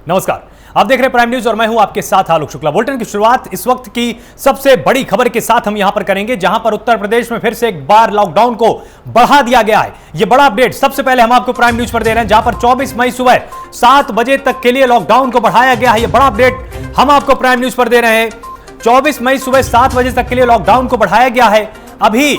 नमस्कार, आप देख रहे हैं प्राइम न्यूज और मैं हूं आपके साथ आलोक शुक्ला। बुलेटिन की शुरुआत इस वक्त की सबसे बड़ी खबर के साथ हम यहां पर करेंगे, जहां पर उत्तर प्रदेश में फिर से एक बार लॉकडाउन को बढ़ा दिया गया है। यह बड़ा अपडेट सबसे पहले हम आपको प्राइम न्यूज पर दे रहे हैं, जहां पर 24 मई सुबह 7 बजे तक के लिए लॉकडाउन को बढ़ाया गया है। यह बड़ा अपडेट हम आपको प्राइम न्यूज पर दे रहे हैं। 24 मई सुबह 7 बजे तक के लिए लॉकडाउन को बढ़ाया गया है। अभी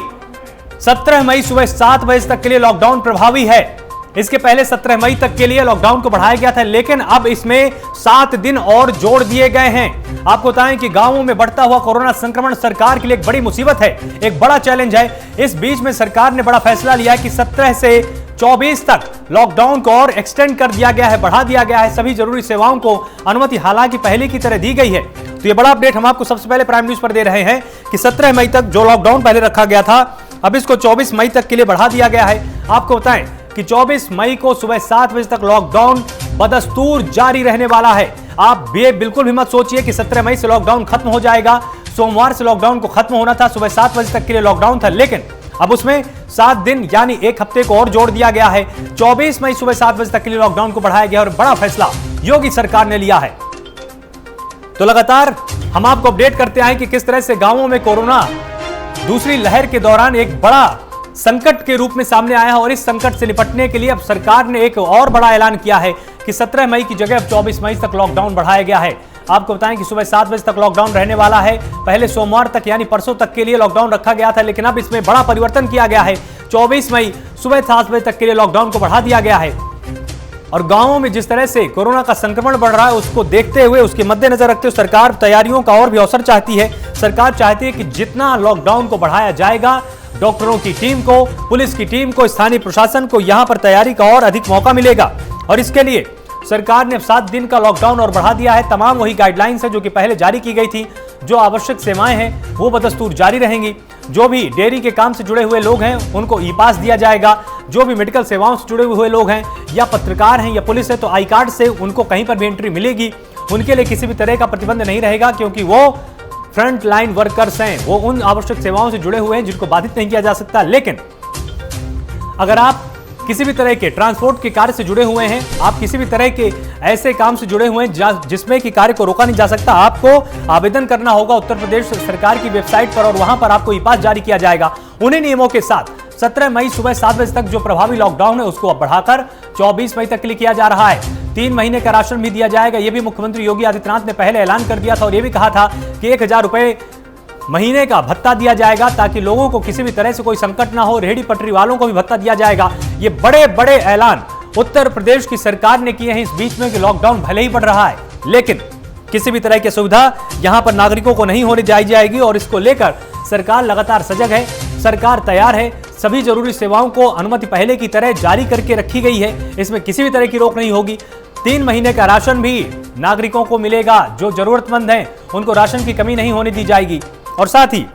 17 मई सुबह 7 बजे तक के लिए लॉकडाउन प्रभावी है। इसके पहले 17 मई तक के लिए लॉकडाउन को बढ़ाया गया था, लेकिन अब इसमें 7 दिन और जोड़ दिए गए हैं। आपको बताएं कि गांवों में बढ़ता हुआ कोरोना संक्रमण सरकार के लिए एक बड़ी मुसीबत है, एक बड़ा चैलेंज है। इस बीच में सरकार ने बड़ा फैसला लिया है कि 17 से 24 तक लॉकडाउन को और एक्सटेंड कर दिया गया है, बढ़ा दिया गया है। सभी जरूरी सेवाओं को अनुमति हालांकि पहले की तरह दी गई है। तो ये बड़ा अपडेट हम आपको सबसे पहले प्राइम न्यूज पर दे रहे हैं कि 17 मई तक जो लॉकडाउन पहले रखा गया था, अब इसको 24 मई तक के लिए बढ़ा दिया गया है। आपको बताएं कि 24 मई को सुबह 7 बजे तक लॉकडाउन बदस्तूर जारी रहने वाला है। आप ये बिल्कुल भी मत सोचिए कि 17 मई से लॉकडाउन खत्म हो जाएगा। सोमवार से लॉकडाउन को खत्म होना था, सुबह 7 बजे तक के लिए लॉकडाउन था, लेकिन अब उसमें 7 दिन यानी एक हफ्ते को और जोड़ दिया गया है। 24 मई सुबह 7 बजे तक के लिए लॉकडाउन को बढ़ाया गया और बड़ा फैसला योगी सरकार ने लिया है। तो लगातार हम आपको अपडेट करते आए कि किस तरह से गांवों में कोरोना दूसरी लहर के दौरान एक बड़ा संकट के रूप में सामने आया है और इस संकट से निपटने के लिए अब सरकार ने एक और बड़ा ऐलान किया है कि 17 मई की जगह अब 24 मई तक लॉकडाउन बढ़ाया गया है। आपको बताएं कि सुबह 7 बजे तक लॉकडाउन रहने वाला है। पहले सोमवार तक यानी परसों तक के लिए लॉकडाउन रखा गया था, लेकिन अब इसमें बड़ा परिवर्तन किया गया है। 24 मई सुबह 7 बजे तक के लिए लॉकडाउन को बढ़ा दिया गया है। और गांवों में जिस तरह से कोरोना का संक्रमण बढ़ रहा है, उसको देखते हुए, उसके मद्देनजर रखते हुए सरकार तैयारियों का और भी अवसर चाहती है। सरकार चाहती है कि जितना लॉकडाउन को बढ़ाया जाएगा, डॉक्टरों की टीम को, पुलिस की टीम को, स्थानीय प्रशासन को यहां पर तैयारी का और अधिक मौका मिलेगा। और इसके लिए सरकार ने 7 दिन का लॉकडाउन और बढ़ा दिया है। तमाम वही गाइडलाइंस है जो कि पहले जारी की गई थी। जो आवश्यक सेवाएं हैं वो बदस्तूर जारी रहेंगी। जो भी डेयरी के काम से जुड़े हुए लोग हैं उनको ई पास दिया जाएगा। जो भी मेडिकल सेवाओं से जुड़े हुए लोग हैं या पत्रकार हैं या पुलिस है, तो आई कार्ड से उनको कहीं पर भी एंट्री मिलेगी। उनके लिए किसी भी तरह का प्रतिबंध नहीं रहेगा, क्योंकि वो फ्रंट लाइन वर्कर्स हैं। वो उन आवश्यक सेवाओं से जुड़े हुए हैं जिनको बाधित नहीं किया जा सकता। लेकिन अगर आप किसी भी तरह के ट्रांसपोर्ट के कार्य से जुड़े हुए हैं, आप किसी भी तरह के ऐसे काम से जुड़े हुए हैं जिसमें कि कार्य को रोका नहीं जा सकता, आपको आवेदन करना होगा उत्तर प्रदेश सरकार की वेबसाइट पर और वहां पर आपको ई पास जारी किया जाएगा। उन्हीं नियमों के साथ 17 मई सुबह 7 बजे तक जो प्रभावी लॉकडाउन है उसको अब बढ़ाकर 24 मई तक के लिए किया जा रहा है। 3 महीने का राशन भी दिया जाएगा। यह भी मुख्यमंत्री योगी आदित्यनाथ ने पहले ऐलान कर दिया था और यह भी कहा था कि 1000 रुपए महीने का भत्ता दिया जाएगा, ताकि लोगों को किसी भी तरह से कोई संकट ना हो। रेहड़ी पटरी वालों को भी भत्ता दिया जाएगा। ये बड़े बड़े ऐलान उत्तर प्रदेश की सरकार ने किए हैं इस बीच में कि लॉकडाउन भले ही बढ़ रहा है, लेकिन किसी भी तरह की सुविधा यहां पर नागरिकों को नहीं होने दी जाएगी। और इसको लेकर सरकार लगातार सजग है, सरकार तैयार है। सभी जरूरी सेवाओं को अनुमति पहले की तरह जारी करके रखी गई है। इसमें किसी भी तरह की रोक नहीं होगी। 3 महीने का राशन भी नागरिकों को मिलेगा। जो जरूरतमंद हैं उनको राशन की कमी नहीं होने दी जाएगी। और साथ ही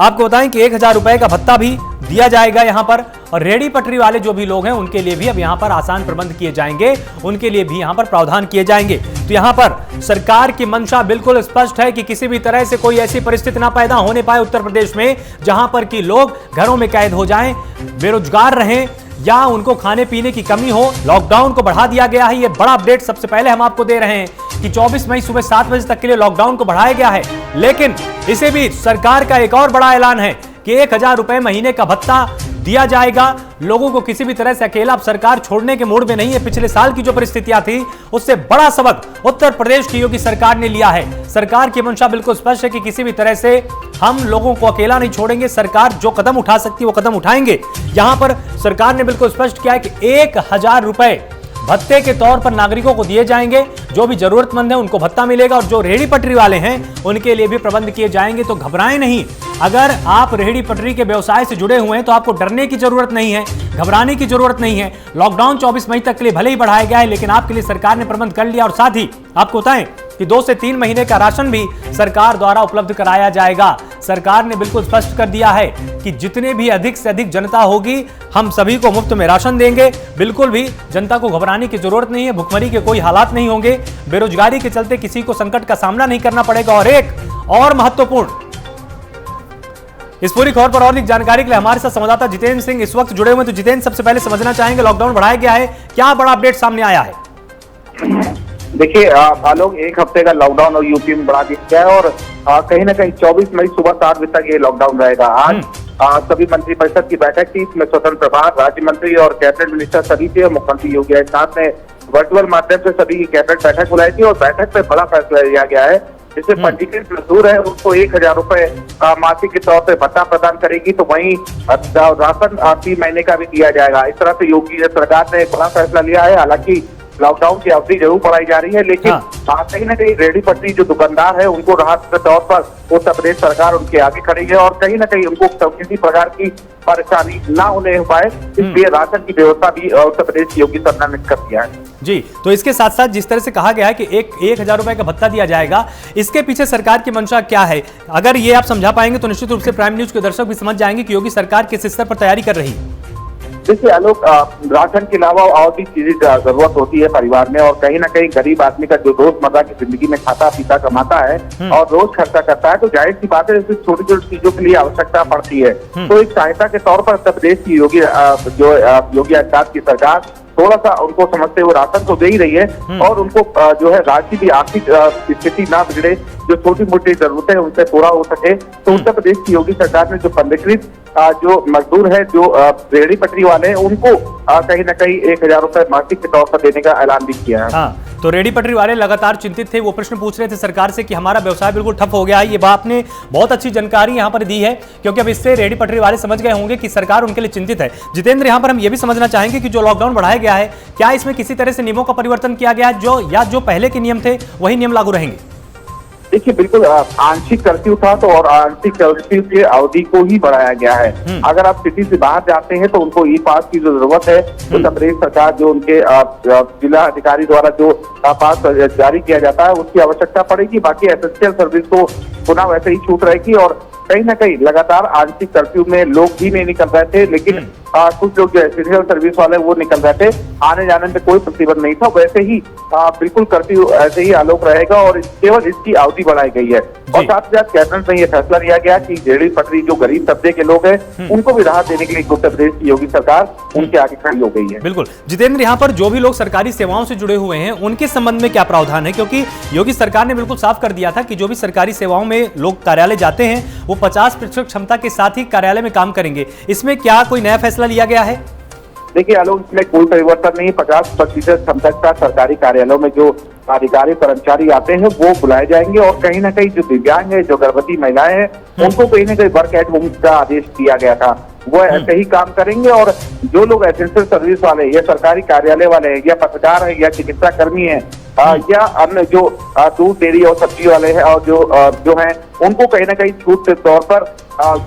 आपको बताएं कि 1000 रुपए का भत्ता भी दिया जाएगा यहां पर। और रेहड़ी पटरी वाले जो भी लोग हैं उनके लिए भी अब यहां पर आसान प्रबंध किए जाएंगे, उनके लिए भी यहां पर प्रावधान किए जाएंगे। तो यहां पर सरकार की मंशा बिल्कुल स्पष्ट है कि किसी भी तरह से कोई ऐसी परिस्थिति ना पैदा होने पाए उत्तर प्रदेश में जहां पर कि लोग घरों में कैद हो जाएं, बेरोजगार रहें या उनको खाने पीने की कमी हो। लॉकडाउन को बढ़ा दिया गया है। ये बड़ा अपडेट सबसे पहले हम आपको दे रहे हैं कि 24 मई सुबह 7 बजे तक के लिए लॉकडाउन को बढ़ाया गया है। लेकिन इसी बीच सरकार का एक और बड़ा ऐलान है कि 1000 रुपए महीने का भत्ता दिया जाएगा। लोगों को किसी भी तरह से अकेला अब सरकार छोड़ने के मूड में नहीं है। पिछले साल की जो परिस्थितियां थी उससे बड़ा सबक उत्तर प्रदेश की योगी सरकार ने लिया है। सरकार की मंशा बिल्कुल स्पष्ट है कि किसी भी तरह से हम लोगों को अकेला नहीं छोड़ेंगे। सरकार जो कदम उठा सकती है वो कदम उठाएंगे। यहां पर सरकार ने बिल्कुल स्पष्ट किया है कि 1000 रुपए भत्ते के तौर पर नागरिकों को दिए जाएंगे। जो भी जरूरतमंद है उनको भत्ता मिलेगा और जो रेहड़ी पटरी वाले हैं उनके लिए भी प्रबंध किए जाएंगे। तो घबराएं नहीं। अगर आप रेहड़ी पटरी के व्यवसाय से जुड़े हुए हैं तो आपको डरने की जरूरत नहीं है, घबराने की जरूरत नहीं है। लॉकडाउन 24 मई तक के लिए भले ही बढ़ाया गया है, लेकिन आपके लिए सरकार ने प्रबंध कर लिया। और साथ ही आपको बताएं कि 2 से 3 महीने का राशन भी सरकार द्वारा उपलब्ध कराया जाएगा। सरकार ने बिल्कुल स्पष्ट कर दिया है कि जितने भी अधिक से अधिक जनता होगी हम सभी को मुफ्त में राशन देंगे। बिल्कुल भी जनता को घबराने की जरूरत नहीं है। भुखमरी के कोई हालात नहीं होंगे। बेरोजगारी के चलते किसी को संकट का सामना नहीं करना पड़ेगा। और एक और महत्वपूर्ण, इस पूरी खबर पर और अधिक जानकारी के लिए हमारे साथ संवाददाता जितेंद्र सिंह इस वक्त जुड़े हुए हैं। तो जितेंद्र, सबसे पहले समझना चाहेंगे लॉकडाउन बढ़ाया गया है, क्या बड़ा अपडेट सामने आया है? देखिए आलोक, एक हफ्ते का लॉकडाउन और यूपी में बढ़ा दिया गया है और कहीं ना कहीं 24 मई सुबह 7 बजे तक ये लॉकडाउन रहेगा। आज सभी मंत्रिपरिषद की बैठक थी, इसमें स्वतंत्र प्रभार, राज्य मंत्री और कैबिनेट मिनिस्टर सभी थे। मुख्यमंत्री योगी आदित्यनाथ ने वर्चुअल माध्यम से सभी की कैबिनेट बैठक बुलाई थी और बैठक में बड़ा फैसला लिया गया है, जिससे पंजीकृत मजदूर है उसको 1000 रुपए मासिक के तौर पे भत्ता प्रदान करेगी, तो वहीं राशन 3 महीने का भी दिया जाएगा। इस तरह से योगी सरकार ने बड़ा फैसला लिया है। हालांकि लॉकडाउन की अवधि जरूर बढ़ाई जा रही है, लेकिन कहीं न कहीं रेहड़ी पटरी जो दुकानदार है उनको राहत के तौर पर उत्तर प्रदेश सरकार उनके आगे खड़ी है और कहीं न कहीं उनको किसी प्रकार की परेशानी ना होने पाए, इसलिए राशन की व्यवस्था भी उत्तर प्रदेश की योगी सरकार ने कर दिया है। जी, तो इसके साथ साथ जिस तरह से कहा गया है कि 1000 रुपए का भत्ता दिया जाएगा, इसके पीछे सरकार की मंशा क्या है? अगर ये आप समझा पाएंगे तो निश्चित रूप से प्राइम न्यूज के दर्शक भी समझ जाएंगे कि योगी सरकार किस स्तर पर तैयारी कर रही है। देखिए आलोक, राशन के अलावा और भी चीजें जरूरत होती है परिवार में और कहीं ना कहीं गरीब आदमी का जो रोजमर्रा की जिंदगी में खाता पीता कमाता है और रोज खर्चा करता है, तो जाहिर सी बात है छोटी छोटी चीजों के लिए आवश्यकता पड़ती है। तो एक सहायता के तौर पर उत्तर प्रदेश की योगी आदित्यनाथ की सरकार थोड़ा सा उनको समझते हुए राशन तो दे ही रही है और उनको जो है राज्य की आर्थिक स्थिति ना बिगड़े, जो छोटी मोटी जरूरतें हैं उनसे पूरा हो सके, तो उत्तर प्रदेश की योगी सरकार ने जो पंजीकृत जो मजदूर है, जो रेहड़ी पटरी वाले हैं, उनको कहीं ना कहीं 1000 रुपए मासिक के तौर पर देने का ऐलान भी किया है। तो रेहड़ी पटरी वाले लगातार चिंतित थे, वो प्रश्न पूछ रहे थे सरकार से कि हमारा व्यवसाय बिल्कुल ठप हो गया है। ये बात ने बहुत अच्छी जानकारी यहाँ पर दी है, क्योंकि अब इससे रेहड़ी पटरी वाले समझ गए होंगे कि सरकार उनके लिए चिंतित है। जितेंद्र, यहाँ पर हम ये भी समझना चाहेंगे कि जो लॉकडाउन बढ़ाया गया है, क्या इसमें किसी तरह से नियमों का परिवर्तन किया गया है, जो पहले के नियम थे वही नियम लागू रहेंगे? देखिए बिल्कुल आंशिक कर्फ्यू था तो और आंशिक कर्फ्यू की अवधि को ही बढ़ाया गया है। अगर आप सिटी से बाहर जाते हैं तो उनको ई पास की जो जरूरत है, तो उत्तर प्रदेश सरकार जो उनके जिला अधिकारी द्वारा जो पास जारी किया जाता है उसकी आवश्यकता पड़ेगी। बाकी एसेंशियल सर्विस को पुनः वैसे ही छूट रहेगी और कहीं ना कहीं लगातार आंशिक कर्फ्यू में लोग भी नहीं निकल रहे थे, लेकिन कुछ लोग जो एसेंशियल सर्विस वाले वो निकल रहे थे, आने जाने में कोई प्रतिबंध नहीं था। वैसे ही बिल्कुल कर्फ्यू ऐसे ही आलोक रहेगा और केवल इसकी अवधि बढ़ाई गई है। और साथ ही साथ कैबिनेट में यह फैसला लिया गया कि रेहड़ी पटरी जो गरीब तबके के लोग हैं उनको भी राहत देने के लिए उत्तर प्रदेश की योगी सरकार उनके आगे खड़ी हो गई है। बिल्कुल जितेंद्र, यहाँ पर जो भी लोग सरकारी सेवाओं से जुड़े हुए हैं उनके संबंध में क्या प्रावधान है? क्योंकि योगी सरकार ने बिल्कुल साफ कर दिया था कि जो भी सरकारी सेवाओं में लोग कार्यालय जाते हैं वो 50% क्षमता के साथ ही कार्यालय में काम करेंगे। इसमें क्या कोई नया फैसला लिया गया है? देखिए आलोक, इसमें कोई परिवर्तन नहीं। 50% क्षमता का सरकारी कार्यालयों में जो अधिकारी कर्मचारी आते हैं वो बुलाए जाएंगे और कहीं ना कहीं जो दिव्यांग है, जो गर्भवती महिलाएं हैं, उनको कहीं ना कहीं वर्क एट होम का आदेश दिया गया था, वो ऐसे ही काम करेंगे। और जो लोग एसेंशियल सर्विस वाले या सरकारी कार्यालय वाले हैं या पत्रकार है या चिकित्सा कर्मी है या अन्य जो दूध डेयरी और सब्जी वाले हैं और जो हैं, उनको कहीं ना कहीं छूट के तौर पर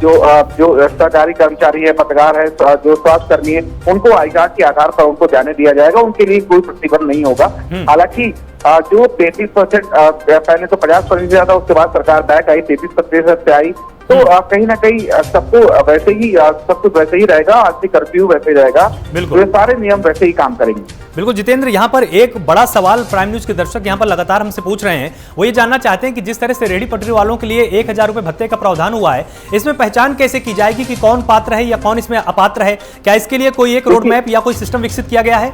जो सरकारी कर्मचारी है, पत्रकार है, जो स्वास्थ्य कर्मी है, उनको आई कार्ड के आधार पर उनको जाने दिया जाएगा। उनके लिए कोई प्रतिबंध नहीं होगा। हालांकि जो 33% पहले तो 50% ज्यादा, उसके बाद सरकार बैक आई 33% पे आई, तो कहीं ना कहीं सबको वैसे ही सब कुछ वैसे ही रहेगा। आंशिक कर्फ्यू वैसे रहेगा, तो ये सारे नियम वैसे ही काम करेंगे। बिल्कुल जितेंद्र, यहाँ पर एक बड़ा सवाल प्राइम न्यूज के दर्शक यहाँ पर लगातार हमसे पूछ रहे हैं, वो ये जानना चाहते हैं कि जिस तरह से रेहड़ी पटरी वालों के लिए 1000 रुपए भत्ते का प्रावधान हुआ है, इसमें पहचान कैसे की जाएगी कि कौन पात्र है या कौन इसमें अपात्र है? क्या इसके लिए कोई एक रोड मैप या कोई सिस्टम विकसित किया गया है?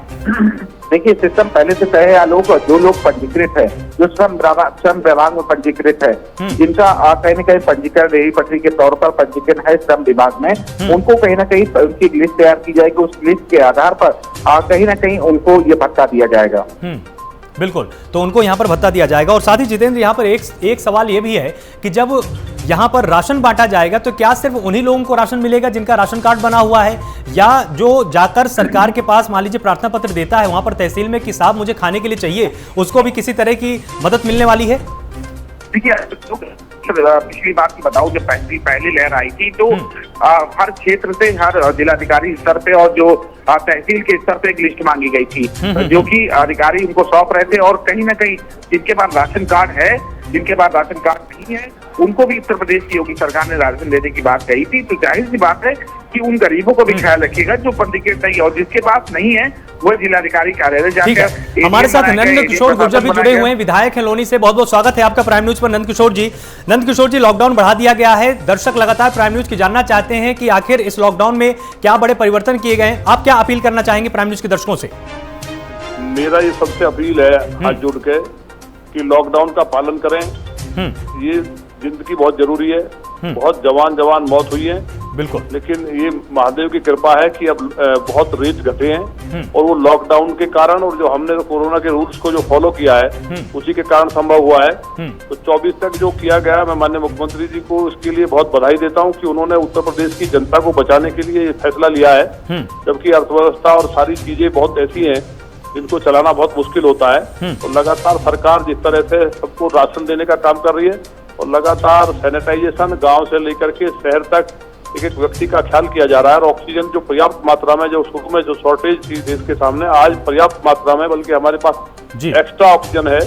देखिए सिस्टम पहले से तय है आलोक। जो लोग पंजीकृत है, जो श्रम विभाग में पंजीकृत है, जिनका कहीं न कहीं पंजीकरण रेहड़ी पटरी के तौर पर पंजीकरण है श्रम विभाग में, उनको कहीं ना कहीं उनकी लिस्ट तैयार की जाएगी। उस लिस्ट के आधार पर कहीं ना कहीं उनको ये भत्ता दिया जाएगा। बिल्कुल, तो उनको यहाँ पर भत्ता दिया जाएगा। और साथ ही जितेंद्र, यहाँ पर एक सवाल ये भी है कि जब यहाँ पर राशन बांटा जाएगा तो क्या सिर्फ उन्हीं लोगों को राशन मिलेगा जिनका राशन कार्ड बना हुआ है, या जो जाकर सरकार के पास मान लीजिए प्रार्थना पत्र देता है वहां पर तहसील में कि साहब मुझे खाने के लिए चाहिए, उसको भी किसी तरह की मदद मिलने वाली है? देखिए पिछली बात की बताऊं, जब पहली लहर आई थी तो हर क्षेत्र से, हर जिलाधिकारी स्तर पे और जो तहसील के स्तर पे एक लिस्ट मांगी गई थी, जो कि अधिकारी उनको सौंप रहे थे। और कहीं ना कहीं जिनके पास राशन कार्ड है, जिनके पास राशन कार्ड नहीं है, उनको भी उत्तर प्रदेश की योगी सरकार ने राशन देने की बात कही थी। तो जाहिर सी बात है कि उन गरीबों को भी ख्याल रखिएगा जो पंजीकृत नहीं, और जिसके पास नहीं है वो जिलाधिकारी कार्यालय जाकर। हमारे साथ नंद किशोर गुर्जर भी जुड़े हुए हैं, विधायक हैं लोनी से। बहुत बहुत स्वागत है आपका प्राइम न्यूज पर नंद किशोर जी। नंद किशोर जी, लॉकडाउन बढ़ा दिया गया है, दर्शक लगातार प्राइम न्यूज की जानना चाहते हैं कि आखिर इस लॉकडाउन में क्या बड़े परिवर्तन किए गए हैं? आप क्या अपील करना चाहेंगे प्राइम न्यूज के दर्शकों से? मेरा ये सबसे अपील है हाथ जोड़ के कि लॉकडाउन का पालन करें। ये जिंदगी बहुत जरूरी है। बहुत जवान मौत हुई है, बिल्कुल, लेकिन ये महादेव की कृपा है कि अब बहुत रेट घटे हैं और वो लॉकडाउन के कारण और जो हमने कोरोना के रूल्स को जो फॉलो किया है उसी के कारण संभव हुआ है। तो 24 तक जो किया गया, मैं माननीय मुख्यमंत्री जी को इसके लिए बहुत बधाई देता हूं कि उन्होंने उत्तर प्रदेश की जनता को बचाने के लिए ये फैसला लिया है, जबकि अर्थव्यवस्था और सारी चीजें बहुत ऐसी हैं जिनको चलाना बहुत मुश्किल होता है। तो लगातार सरकार जिस तरह से सबको राशन देने का काम कर रही है और लगातार सैनिटाइजेशन गांव से लेकर के शहर तक एक एक व्यक्ति का ख्याल किया जा रहा है और ऑक्सीजन जो पर्याप्त मात्रा में जो शुरू में जो शॉर्टेज थी देश के सामने, आज पर्याप्त मात्रा में बल्कि हमारे पास एक्स्ट्रा ऑक्सीजन है।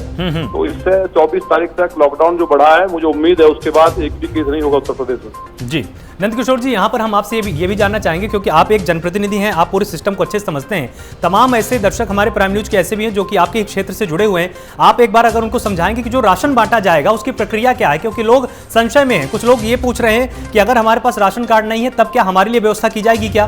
तो इससे 24 तारीख तक लॉकडाउन जो बढ़ा है, मुझे उम्मीद है उसके बाद एक भी केस नहीं होगा उत्तर प्रदेश में। जी नंदकिशोर जी, यहाँ पर हम आपसे ये भी जानना चाहेंगे, क्योंकि आप एक जनप्रतिनिधि हैं, आप पूरे सिस्टम को अच्छे से समझते हैं। तमाम ऐसे दर्शक हमारे प्राइम न्यूज के ऐसे भी हैं जो कि आपके क्षेत्र से जुड़े हुए हैं। आप एक बार अगर उनको समझाएंगे कि जो राशन बांटा जाएगा उसकी प्रक्रिया क्या है, क्योंकि लोग संशय में हैं। कुछ लोग ये पूछ रहे हैं कि अगर हमारे पास राशन कार्ड नहीं है तब क्या हमारे लिए व्यवस्था की जाएगी क्या?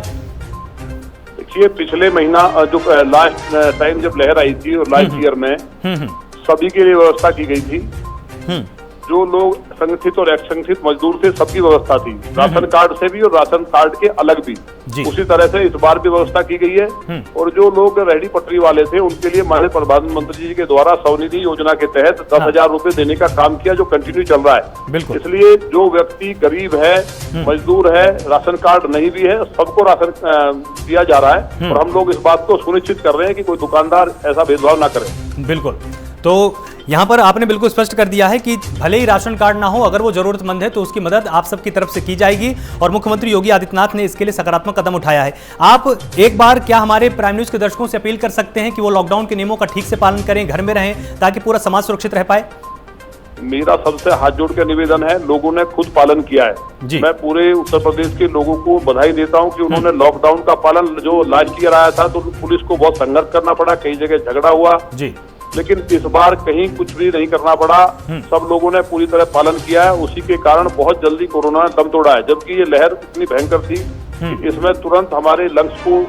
देखिए, पिछले महीना जो लास्ट टाइम जब लहर आई थी और लास्ट ईयर में सभी के लिए व्यवस्था की गई थी। जो लोग संगठित और असंगठित मजदूर थे सबकी व्यवस्था थी, राशन कार्ड से भी और राशन कार्ड के अलग भी। उसी तरह से इस बार भी व्यवस्था की गई है। और जो लोग रेहड़ी पटरी वाले थे उनके लिए माननीय प्रधानमंत्री जी के द्वारा स्वनिधि योजना के तहत 10,000 रुपए देने का काम किया, जो कंटिन्यू चल रहा है। इसलिए जो व्यक्ति गरीब है, मजदूर है, राशन कार्ड नहीं भी है, सबको राशन दिया जा रहा है। और हम लोग इस बात को सुनिश्चित कर रहे हैं कि कोई दुकानदार ऐसा भेदभाव ना करे। बिल्कुल, तो यहाँ पर आपने बिल्कुल स्पष्ट कर दिया है कि भले ही राशन कार्ड ना हो, अगर वो जरूरतमंद है तो उसकी मदद आप सबकी तरफ से की जाएगी और मुख्यमंत्री योगी आदित्यनाथ ने इसके लिए सकारात्मक कदम उठाया है। आप एक बार क्या हमारे प्राइम न्यूज के दर्शकों से अपील कर सकते हैं कि वो लॉकडाउन के नियमों का ठीक से पालन करें, घर में रहें, ताकि पूरा समाज सुरक्षित रह पाए? मेरा सबसे हाथ जोड़ के निवेदन है, लोगों ने खुद पालन किया है। मैं पूरे उत्तर प्रदेश के लोगों को बधाई देता हूं कि उन्होंने लॉकडाउन का पालन, जो लास्ट ईयर आया था तो पुलिस को बहुत संघर्ष करना पड़ा, कई जगह झगड़ा हुआ, लेकिन इस बार कहीं कुछ भी नहीं करना पड़ा। सब लोगों ने पूरी तरह पालन किया है। उसी के कारण बहुत जल्दी कोरोना ने दम तोड़ा है। जबकि ये लहर इतनी भयंकर थी कि इसमें तुरंत हमारे लंग्स को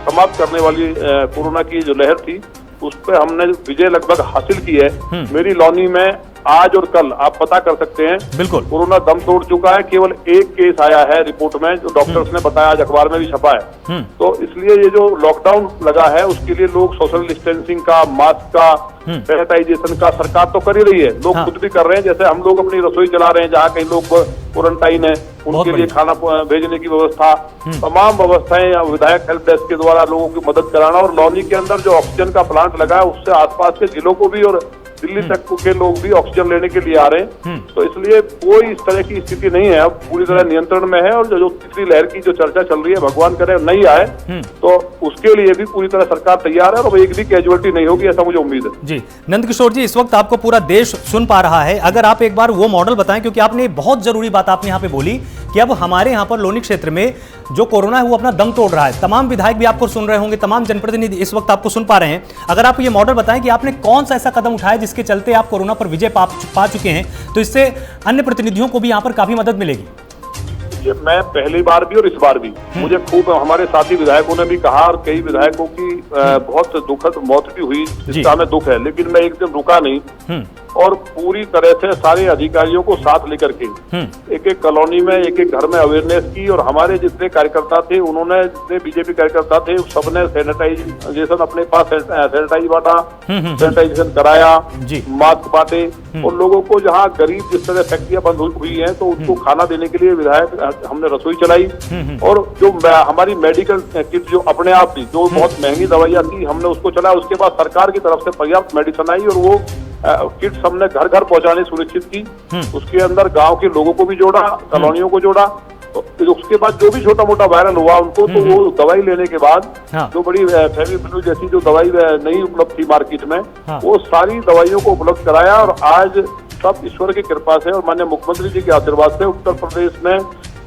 समाप्त करने वाली कोरोना की जो लहर थी उस पर हमने विजय लगभग हासिल की है। मेरी लॉनी में आज और कल आप पता कर सकते हैं, बिल्कुल, कोरोना दम तोड़ चुका है। केवल एक केस आया है रिपोर्ट में, जो डॉक्टर्स ने बताया, आज अखबार में भी छपा है। तो इसलिए ये जो लॉकडाउन लगा है उसके लिए लोग सोशल डिस्टेंसिंग का, मास्क का, सैनिटाइजेशन का सरकार तो कर ही रही है, लोग खुद भी कर रहे हैं। जैसे हम लोग अपनी रसोई चला रहे हैं, जहाँ कई लोग क्वारंटाइन है उनके लिए खाना भेजने की व्यवस्था, तमाम व्यवस्थाएं विधायक हेल्प डेस्क के द्वारा लोगों की मदद कराना। और लॉनी के अंदर जो ऑक्सीजन का प्लांट लगा है उससे आसपास के जिलों को भी और दिल्ली तक के लोग भी ऑक्सीजन लेने के लिए आ रहे हैं। तो इसलिए कोई इस तरह की स्थिति नहीं है, अब पूरी तरह नियंत्रण में है। और जो तीसरी लहर की जो चर्चा चल रही है, भगवान करे नहीं आए, तो उसके लिए भी पूरी तरह सरकार तैयार है और एक भी कैजुअलिटी नहीं होगी, ऐसा मुझे उम्मीद है। जी नंदकिशोर जी, इस वक्त आपको पूरा देश सुन पा रहा है। अगर आप एक बार वो मॉडल बताएं, क्योंकि आपने बहुत जरूरी बात आपने यहाँ पे बोली कि अब हमारे यहाँ पर लोनी क्षेत्र में जो कोरोना है वो अपना दम तोड़ रहा है। तमाम विधायक भी आपको सुन रहे होंगे, तमाम जनप्रतिनिधि इस वक्त आपको सुन पा रहे हैं। अगर आप ये मॉडल बताएं कि आपने कौन सा ऐसा कदम उठाया जिसके चलते आप कोरोना पर विजय पा चुके हैं, तो इससे अन्य प्रतिनिधियों को भी यहाँ पर काफी मदद मिलेगी। मैं पहली बार भी और इस बार भी मुझे खूब हमारे साथी विधायकों ने भी कहा और कई विधायकों की बहुत दुखद मौत भी हुई, जिसका हमें दुख है, लेकिन मैं एकदम रुका नहीं और पूरी तरह से सारे अधिकारियों को साथ लेकर के एक एक कॉलोनी में, एक एक घर में अवेयरनेस की। और हमारे जितने कार्यकर्ता थे, उन्होंने, जितने बीजेपी कार्यकर्ता थे, सबने सैनिटाइजेशन अपने पास सैनिटाइज बांटा, सैनिटाइजेशन कराया, मास्क बांटे। और लोगों को जहाँ गरीब जिस तरह फैक्ट्रियां बंद हुई हैं तो उनको खाना देने के लिए विधायक हमने रसोई चलाई। और जो हमारी मेडिकल किट जो अपने आप थी, जो बहुत महंगी दवाइयाँ थी, हमने उसको चलाया। उसके बाद सरकार की तरफ से पर्याप्त मेडिसिन आई और वो किट्स हमने घर घर पहुंचाने सुनिश्चित की। उसके अंदर गांव के लोगों को भी जोड़ा, कॉलोनियों को जोड़ा। तो उसके बाद जो भी छोटा मोटा वायरल हुआ उनको, तो वो दवाई लेने के बाद जो बड़ी फेविपिल जैसी जो दवाई नहीं उपलब्ध थी मार्केट में, वो सारी दवाइयों को उपलब्ध कराया। और आज सब ईश्वर की कृपा से और माननीय मुख्यमंत्री जी के आशीर्वाद से उत्तर प्रदेश में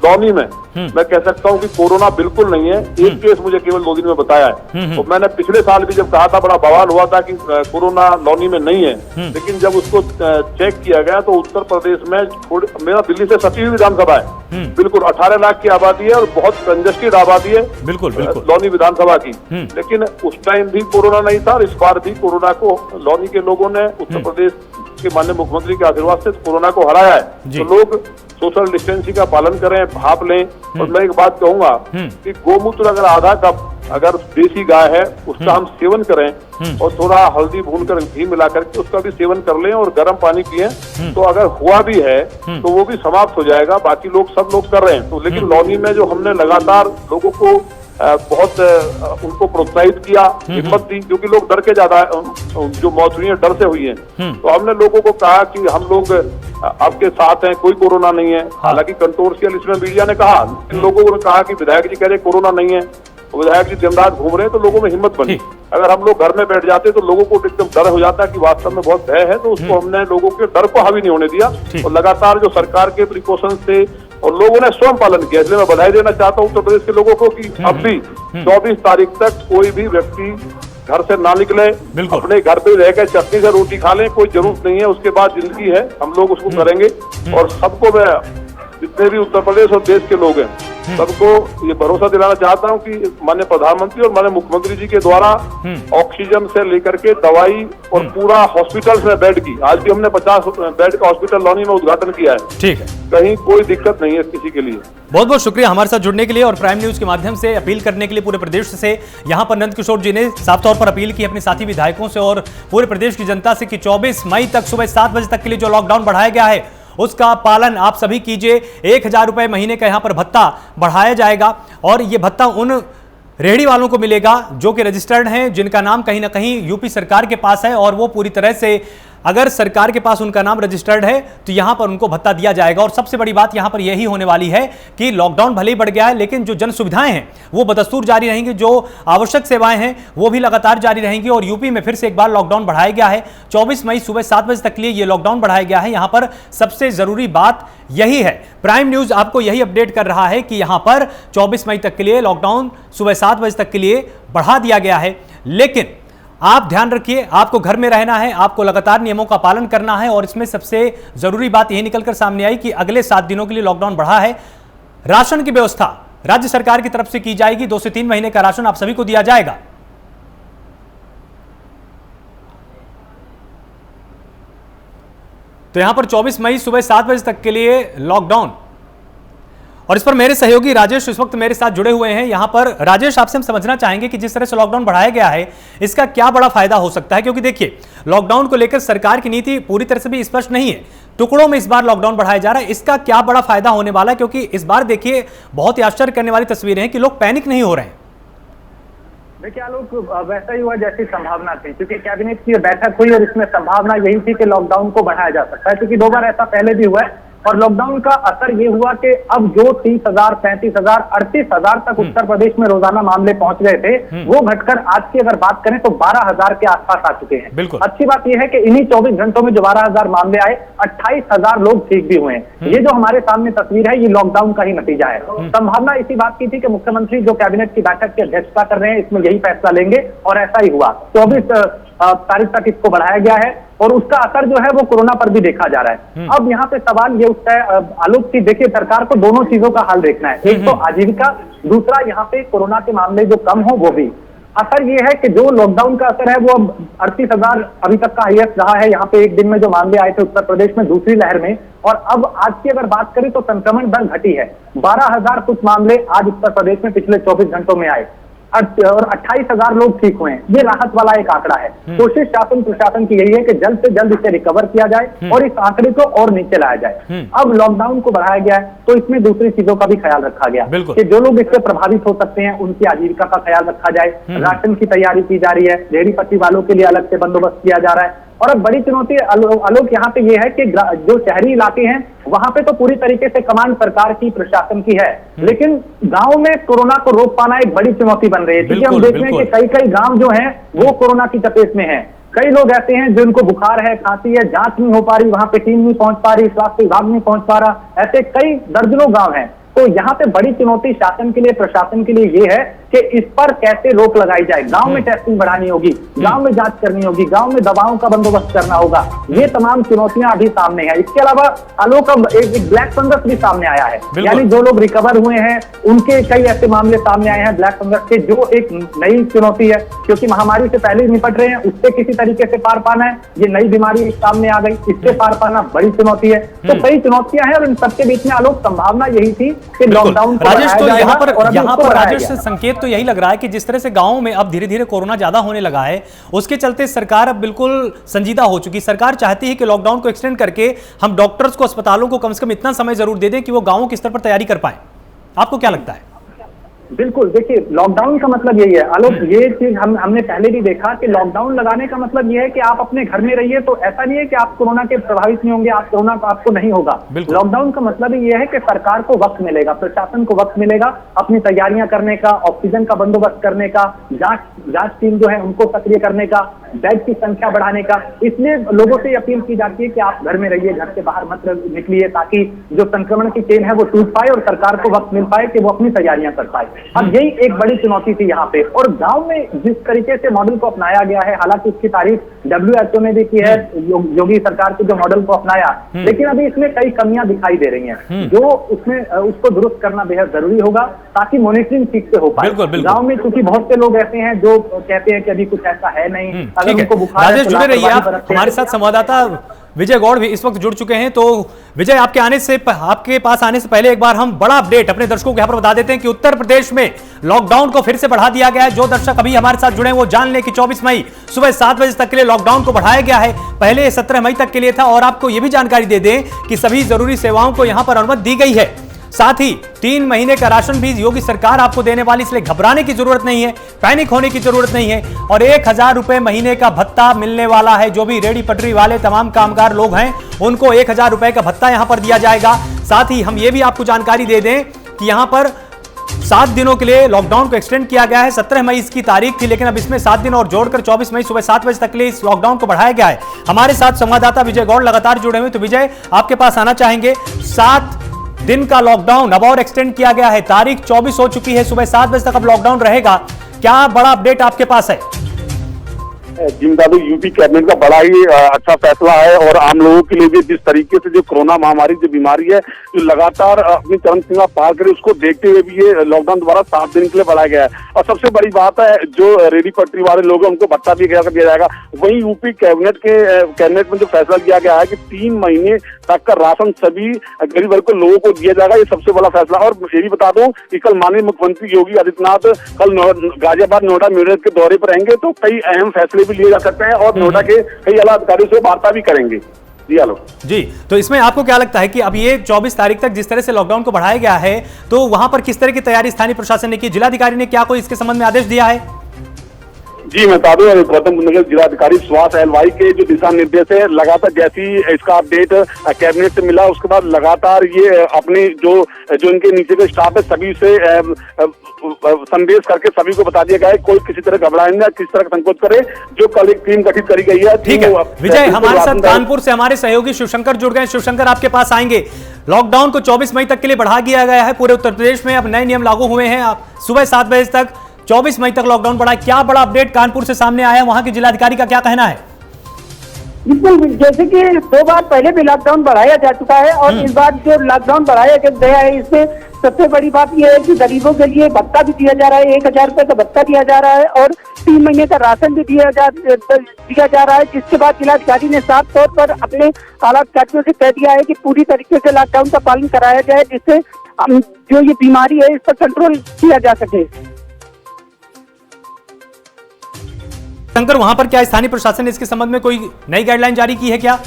लौनी में मैं कह सकता हूं कि कोरोना बिल्कुल नहीं है। एक केस मुझे केवल 2 दिन में बताया है। तो मैंने पिछले साल भी जब कहा था, बड़ा बवाल हुआ था कि कोरोना लौनी में नहीं है, लेकिन जब उसको चेक किया गया तो उत्तर प्रदेश में मेरा दिल्ली से सटी हुई विधानसभा है, बिल्कुल 18 लाख की आबादी है और बहुत कंजेस्टेड आबादी है बिल्कुल लौनी विधानसभा की। लेकिन उस टाइम भी कोरोना नहीं था और इस बार भी कोरोना को लौनी के लोगों ने उत्तर प्रदेश के माननीय मुख्यमंत्री के आशीर्वाद से कोरोना को हराया है। तो लोग सोशल डिस्टेंसिंग का पालन करें, भाप लें। और मैं एक बात कहूंगा कि गोमूत्र अगर आधा कप अगर देसी गाय है उसका हम सेवन करें और थोड़ा हल्दी भूनकर घी मिला करके उसका भी सेवन कर लें और गर्म पानी पिए, तो अगर हुआ भी है तो वो भी समाप्त हो जाएगा। बाकी लोग सब लोग कर रहे हैं। तो लेकिन लौनी में जो हमने लगातार लोगों को बहुत उनको प्रोत्साहित किया, हिम्मत दी, क्योंकि लोग डर के ज्यादा जो मौत हुई है डर से हुई है। तो हमने लोगों को कहा कि हम लोग आपके साथ हैं, कोई कोरोना नहीं है। हालांकि कंट्रोवर्शियल इसमें मीडिया ने कहा, लोगों ने कहा कि विधायक जी कह रहे कोरोना नहीं है, विधायक जी दिन रात घूम रहे हैं, तो लोगों में हिम्मत बनी। अगर हम लोग घर में बैठ जाते तो लोगों को एकदम डर हो जाता कि वास्तव में बहुत भय है। तो उसको हमने लोगों के डर को हावी नहीं होने दिया और लगातार जो सरकार के प्रिकॉशन थे और लोगों ने स्वयं पालन किया। इसलिए मैं बधाई देना चाहता हूँ उत्तर प्रदेश के लोगों को कि अब भी 24 तारीख तक कोई भी व्यक्ति घर से ना निकले, अपने घर पे रहकर चटनी से रोटी खा लें, कोई जरूरत नहीं है। उसके बाद जिंदगी है, हम लोग उसको करेंगे। और सबको मैं जितने भी उत्तर प्रदेश और देश के लोग हैं सबको ये भरोसा दिलाना चाहता हूं कि माननीय प्रधानमंत्री और माननीय मुख्यमंत्री जी के द्वारा ऑक्सीजन से लेकर के दवाई और पूरा हॉस्पिटल में बेड की, आज भी हमने 50 बेड का हॉस्पिटल लौनी में उद्घाटन किया है। ठीक है, कहीं कोई दिक्कत नहीं है किसी के लिए। बहुत बहुत शुक्रिया हमारे साथ जुड़ने के लिए और प्राइम न्यूज के माध्यम से अपील करने के लिए पूरे प्रदेश से। यहां पर नंद किशोर जी ने साफ तौर पर अपील की अपने साथी विधायकों से और पूरे प्रदेश की जनता से कि 24 मई तक सुबह 7 बजे तक के लिए जो लॉकडाउन बढ़ाया गया है उसका पालन आप सभी कीजिए। 1000 रुपए महीने का यहां पर भत्ता बढ़ाया जाएगा और यह भत्ता उन रेहड़ी वालों को मिलेगा जो कि रजिस्टर्ड हैं, जिनका नाम कहीं ना कहीं यूपी सरकार के पास है और वो पूरी तरह से अगर सरकार के पास उनका नाम रजिस्टर्ड है तो यहां पर उनको भत्ता दिया जाएगा। और सबसे बड़ी बात यहां पर यही होने वाली है कि लॉकडाउन भले ही बढ़ गया है लेकिन जो जन सुविधाएं हैं वो बदस्तूर जारी रहेंगी, जो आवश्यक सेवाएं हैं वो भी लगातार जारी रहेंगी। और यूपी में फिर से एक बार लॉकडाउन बढ़ाया गया है। 24 मई सुबह 7 बजे तक के लिए यह लॉकडाउन बढ़ाया गया है। यहां पर सबसे जरूरी बात यही है, प्राइम न्यूज आपको यही अपडेट कर रहा है कि यहां पर 24 मई तक के लिए लॉकडाउन सुबह 7 बजे तक के लिए बढ़ा दिया गया है। लेकिन आप ध्यान रखिए, आपको घर में रहना है, आपको लगातार नियमों का पालन करना है। और इसमें सबसे जरूरी बात यही निकलकर सामने आई कि अगले 7 दिनों के लिए लॉकडाउन बढ़ा है। राशन की व्यवस्था राज्य सरकार की तरफ से की जाएगी। 2 से 3 महीने का राशन आप सभी को दिया जाएगा। तो यहां पर 24 मई सुबह 7 बजे तक के लिए लॉकडाउन। और इस पर मेरे सहयोगी राजेश इस वक्त मेरे साथ जुड़े हुए हैं। यहां पर राजेश, आपसे हम समझना चाहेंगे कि जिस तरह से लॉकडाउन बढ़ाया गया है इसका क्या बड़ा फायदा हो सकता है, क्योंकि देखिए लॉकडाउन को लेकर सरकार की नीति पूरी तरह से भी स्पष्ट नहीं है, टुकड़ों में इस बार लॉकडाउन बढ़ाया जा रहा है। इसका क्या बड़ा फायदा होने वाला है, क्योंकि इस बार देखिए बहुत ही आश्चर्य करने वाली तस्वीरें हैं कि लोग पैनिक नहीं हो रहे हैं। देखिए आलोक, वैसा ही हुआ जैसी संभावना थी, क्योंकि कैबिनेट की बैठक हुई और इसमें संभावना यही थी कि लॉकडाउन को बढ़ाया जा सकता है, क्योंकि 2 बार ऐसा पहले भी हुआ है। और लॉकडाउन का असर ये हुआ कि अब जो 30,000, 35,000, 38,000 तक उत्तर प्रदेश में रोजाना मामले पहुंच गए थे, वो घटकर आज की अगर बात करें तो 12,000 के आसपास आ चुके हैं। अच्छी बात यह है कि इन्हीं 24 घंटों में जो 12,000 मामले आए, 28,000 लोग ठीक भी हुए हैं। ये जो हमारे सामने तस्वीर है ये लॉकडाउन का ही नतीजा है। संभावना इसी बात की थी कि मुख्यमंत्री जो कैबिनेट की बैठक की अध्यक्षता कर रहे हैं इसमें यही फैसला लेंगे और ऐसा ही हुआ। 24 तारीख तक इसको बढ़ाया गया है और उसका असर जो है वो कोरोना पर भी देखा जा रहा है। अब यहाँ पे सवाल ये उठता है आलोक की, देखिए सरकार को दोनों चीजों का हल देखना है, एक तो आजीविका, दूसरा यहाँ पे कोरोना के मामले जो कम हो वो भी। असर ये है कि जो लॉकडाउन का असर है वो अब 38,000 अभी तक का हाईएस्ट रहा है। यहाँ पे एक दिन में जो मामले आए थे उत्तर प्रदेश में दूसरी लहर में, और अब आज की अगर बात करें तो संक्रमण दर घटी है। 12,000 कुछ मामले आज उत्तर प्रदेश में पिछले 24 घंटों में आए और 28,000 लोग ठीक हुए हैं। ये राहत वाला एक आंकड़ा है। कोशिश शासन प्रशासन की यही है कि जल्द से जल्द इसे रिकवर किया जाए और इस आंकड़े को और नीचे लाया जाए। अब लॉकडाउन को बढ़ाया गया है तो इसमें दूसरी चीजों का भी ख्याल रखा गया कि जो लोग इससे प्रभावित हो सकते हैं उनकी आजीविका का ख्याल रखा जाए। राशन की तैयारी की जा रही है, रेहड़ी पट्टी वालों के लिए अलग से बंदोबस्त किया जा रहा है। और अब बड़ी चुनौती आलोक यहाँ पे ये है कि जो शहरी इलाके हैं वहां पे तो पूरी तरीके से कमांड सरकार की, प्रशासन की है, लेकिन गांव में कोरोना को रोक पाना एक बड़ी चुनौती बन रही है। क्योंकि हम देख रहे हैं कि कई गांव जो हैं वो कोरोना की चपेट में हैं। कई लोग ऐसे हैं जिनको बुखार है, खांसी है, जांच नहीं हो पा रही, वहां पे टीम नहीं पहुंच पा रही, स्वास्थ्य विभाग नहीं पहुंच पा रहा। ऐसे कई दर्जनों गांव हैं। तो यहाँ पे बड़ी चुनौती शासन के लिए, प्रशासन के लिए ये है कि इस पर कैसे रोक लगाई जाए। गांव में टेस्टिंग बढ़ानी होगी, गांव में जांच करनी होगी, गांव में दवाओं का बंदोबस्त करना होगा। ये तमाम चुनौतियां अभी सामने हैं। इसके अलावा आलोक एक ब्लैक फंगस भी सामने आया है, यानी जो लोग रिकवर हुए हैं उनके कई ऐसे मामले सामने आए हैं ब्लैक फंगस के, जो एक नई चुनौती है, क्योंकि महामारी से पहले ही निपट रहे हैं, उससे किसी तरीके से पार पाना है। ये नई बीमारी सामने आ गई, इससे पार पाना बड़ी चुनौती है। तो कई चुनौतियां हैं और इन सबके बीच में आलोक संभावना यही थी कि लॉकडाउन राजेश, तो यहाँ पर राजेश संकेत तो यही लग रहा है कि जिस तरह से गांव में अब धीरे धीरे कोरोना ज्यादा होने लगा है, उसके चलते सरकार अब बिल्कुल संजीदा हो चुकी। सरकार चाहती है कि लॉकडाउन को एक्सटेंड करके हम डॉक्टर्स को, अस्पतालों को कम से कम इतना समय जरूर दे दें कि वो गांवों के स्तर पर तैयारी कर पाए। आपको क्या लगता है? बिल्कुल, देखिए लॉकडाउन का मतलब यही है आलोक, ये चीज हमने पहले भी देखा कि लॉकडाउन लगाने का मतलब ये है कि आप अपने घर में रहिए, तो ऐसा नहीं है कि आप कोरोना के प्रभावित नहीं होंगे, आप कोरोना आपको नहीं होगा। लॉकडाउन का मतलब ये है कि सरकार को वक्त मिलेगा, प्रशासन को वक्त मिलेगा अपनी तैयारियां करने का, ऑक्सीजन का बंदोबस्त करने का, जांच टीम जो है उनको सक्रिय करने का, बेड की संख्या बढ़ाने का। इसलिए लोगों से अपील की जाती है कि आप घर में रहिए, घर से बाहर मत निकलिए, ताकि जो संक्रमण की चेन है वो टूट पाए और सरकार को वक्त मिल पाए कि वो अपनी तैयारियां कर पाए। अब यही एक बड़ी चुनौती थी यहाँ पे। और गांव में जिस तरीके से मॉडल को अपनाया गया है, हालांकि इसकी तारीफ WHO ने भी की है, योगी सरकार के जो मॉडल को अपनाया, लेकिन अभी इसमें कई कमियां दिखाई दे रही हैं, जो उसमें उसको दुरुस्त करना बेहद जरूरी होगा ताकि मॉनिटरिंग ठीक से हो पाए। गांव में क्योंकि बहुत से लोग ऐसे हैं जो कहते हैं कि अभी कुछ ऐसा है नहीं, अगर उनको बुखार है, जुड़े रहिए आप हमारे साथ। संवाददाता विजय गौड़ भी इस वक्त जुड़ चुके हैं। तो विजय, आपके पास आने से पहले एक बार हम बड़ा अपडेट अपने दर्शकों को यहाँ पर बता देते हैं कि उत्तर प्रदेश में लॉकडाउन को फिर से बढ़ा दिया गया है। जो दर्शक अभी हमारे साथ जुड़े हैं वो जान लें कि 24 मई सुबह 7 बजे तक के लिए लॉकडाउन को बढ़ाया गया है। पहले 17 मई तक के लिए था। और आपको यह भी जानकारी दे दें कि सभी जरूरी सेवाओं को यहां पर अनुमति दी गई है। साथ ही 3 महीने का राशन भी योगी सरकार आपको देने वाली, इसलिए घबराने की जरूरत नहीं है, पैनिक होने की जरूरत नहीं है। और 1000 रुपए महीने का भत्ता मिलने वाला है। जो भी रेडी पटरी वाले तमाम कामगार लोग हैं उनको 1000 रुपए का भत्ता यहां पर दिया जाएगा। साथ ही हम ये भी आपको जानकारी दे दें कि यहां पर 7 दिनों के लिए लॉकडाउन को एक्सटेंड किया गया है। 17 मई इसकी तारीख थी, लेकिन अब इसमें 7 दिन और जोड़कर 24 मई सुबह 7 बजे तक के लिए इस लॉकडाउन को बढ़ाया गया है। हमारे साथ संवाददाता विजय गौड़ लगातार जुड़े हुए। तो विजय, आपके पास आना चाहेंगे। 7 दिन का लॉकडाउन अब और एक्सटेंड किया गया है, तारीख 24 हो चुकी है, सुबह 7 बजे तक अब लॉकडाउन रहेगा। क्या बड़ा अपडेट आपके पास है? जिम्मेदारी यूपी कैबिनेट का बड़ा ही अच्छा फैसला है और आम लोगों के लिए भी जिस तरीके से जो कोरोना महामारी जो बीमारी है जो लगातार अपनी चरम सीमा पार करे, उसको देखते हुए भी ये लॉकडाउन दोबारा 7 दिन के लिए बढ़ाया गया है। और सबसे बड़ी बात है, जो रेडी पटरी वाले लोग हैं उनको भत्ता भी दिया जाएगा। वहीं यूपी कैबिनेट में जो फैसला किया गया है कि 3 महीने तक का राशन सभी गरीब वर्ग को लोगों को दिया जाएगा, ये सबसे बड़ा फैसला। और ये भी बता दूं कि कल माननीय मुख्यमंत्री योगी आदित्यनाथ कल गाजियाबाद, नोएडा, मेरठ के दौरे पर रहेंगे, तो कई अहम फैसले लिए जा सकते हैं और नोएडा के कई आला अधिकारियों से वार्ता भी करेंगे। जी, तो इसमें आपको क्या लगता है कि अब ये 24 तारीख तक जिस तरह से लॉकडाउन को बढ़ाया गया है, तो वहां पर किस तरह की तैयारी स्थानीय प्रशासन ने की? जिलाधिकारी ने क्या कोई इसके संबंध में आदेश दिया है? जी, मैं बता दूं, गौतम बुद्ध नगर जिलाधिकारी सुहास एलवाई के जो दिशा निर्देश है, लगातार जैसी इसका अपडेट कैबिनेट से मिला, उसके बाद लगातार ये अपने जो इनके नीचे के स्टाफ है सभी से संदेश करके सभी को बता दिया गया है कोई किसी तरह घबराए ना, किस तरह संकोच करे। जो कल एक टीम गठित करी गई है। ठीक है विजय, हमारे साथ कानपुर से हमारे सहयोगी शिवशंकर जुड़ गए। शिवशंकर, आपके पास आएंगे। लॉकडाउन को 24 मई तक के लिए बढ़ा दिया गया है पूरे उत्तर प्रदेश में। अब नए नियम लागू हुए हैं। सुबह 7 बजे तक 24 मई तक लॉकडाउन बढ़ा। क्या बड़ा अपडेट कानपुर से सामने आया? वहां के जिलाधिकारी का क्या कहना है? बिल्कुल, जैसे कि 2 बार पहले भी लॉकडाउन बढ़ाया जा चुका है और इस बार जो लॉकडाउन बढ़ाया गया है, इसमें सबसे बड़ी बात यह है कि गरीबों के लिए भत्ता भी दिया जा रहा है, 1000 रुपए का भत्ता दिया जा रहा है और 3 महीने का राशन भी दिया जा रहा है। जिसके बाद जिलाधिकारी ने साफ तौर पर अपने आला अधिकारियों से कह दिया है कि पूरी तरीके से लॉकडाउन का पालन कराया जाए, जिससे जो ये बीमारी है इस पर कंट्रोल किया जा सके। शंकर, वहां पर क्या स्थानीय प्रशासन ने इसके संबंध में कोई नई गाइडलाइन जारी की है क्या?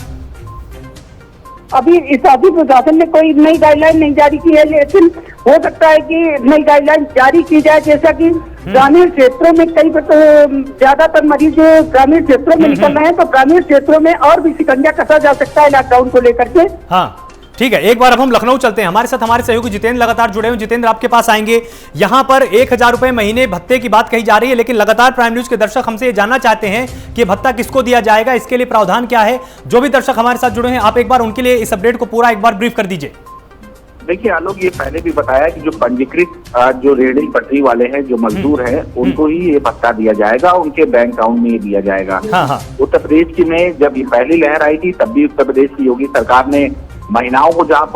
अभी स्थानीय प्रशासन ने कोई नई गाइडलाइन नहीं जारी की है, लेकिन हो सकता है कि नई गाइडलाइन जारी की जाए। जैसा कि ग्रामीण क्षेत्रों में ज्यादातर मरीज ग्रामीण क्षेत्रों में निकल रहे हैं, तो ग्रामीण क्षेत्रों में और भी शिकंजा कसा जा सकता है लॉकडाउन को लेकर के। हाँ, ठीक है। एक बार अब हम लखनऊ चलते हैं। हमारे साथ हमारे सहयोगी जितेंद्र लगातार जुड़े हुए। जितेंद्र, आपके पास आएंगे। यहां पर 1000 रुपए महीने भत्ते की बात कही जा रही है, लेकिन लगातार प्राइम न्यूज के दर्शक हमसे ये जानना चाहते हैं कि भत्ता किसको दिया जाएगा, इसके लिए प्रावधान क्या है। जो भी दर्शक हमारे साथ जुड़े हैं, आप एक बार उनके लिए इस अपडेट को पूरा एक बार ब्रीफ कर दीजिए। देखिए आलोक, ये पहले भी बताया कि जो पंजीकृत जो रेहड़ी पटरी वाले हैं, जो मजदूर हैं, उनको ही ये भत्ता दिया जाएगा, उनके बैंक अकाउंट में ये दिया जाएगा। हाँ। उत्तर प्रदेश की में जब ये पहली लहर आई थी तब भी उत्तर प्रदेश की योगी सरकार ने महिलाओं को जहाँ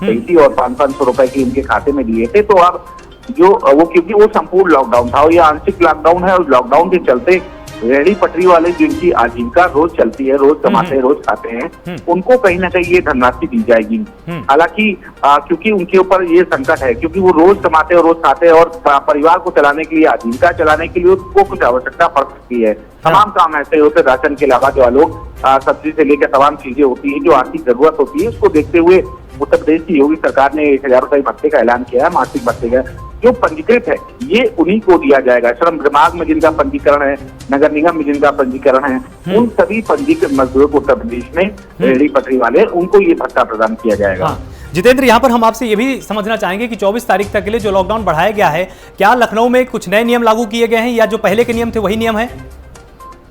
थी और 500 रुपए की उनके खाते में दिए थे। तो अब जो वो, क्योंकि वो संपूर्ण लॉकडाउन था और ये आंशिक लॉकडाउन है, और लॉकडाउन के चलते रेहड़ी पटरी वाले जिनकी आजीविका रोज चलती है, रोज कमाते हैं, रोज खाते हैं, उनको कहीं ना कहीं ये धनराशि दी जाएगी। हालांकि क्योंकि उनके ऊपर ये संकट है, क्योंकि वो रोज कमाते हैं, रोज खाते हैं और परिवार को चलाने के लिए, आजीविका चलाने के लिए उनको कुछ आवश्यकता पड़ सकती है। तमाम काम ऐसे होते, राशन के अलावा जो लोग सब्जी से लेकर तमाम चीजें होती है, जो आर्थिक जरूरत होती है, उसको देखते हुए उत्तर प्रदेश की योगी सरकार ने 1000 रुपए भत्ते का ऐलान किया है, मासिक भत्ते का। जो पंजीकृत है ये उन्हीं को दिया जाएगा। श्रम विभाग में जिनका पंजीकरण है, नगर निगम में जिनका पंजीकरण है, उन सभी पंजीकृत मजदूरों को उत्तर प्रदेश में रेहड़ी पटरी वाले, उनको ये भत्ता प्रदान किया जाएगा। हाँ। जितेंद्र, यहाँ पर हम आपसे ये भी समझना चाहेंगे कि 24 तारीख तक के लिए जो लॉकडाउन बढ़ाया गया है, क्या लखनऊ में कुछ नए नियम लागू किए गए हैं या जो पहले के नियम थे वही नियम है?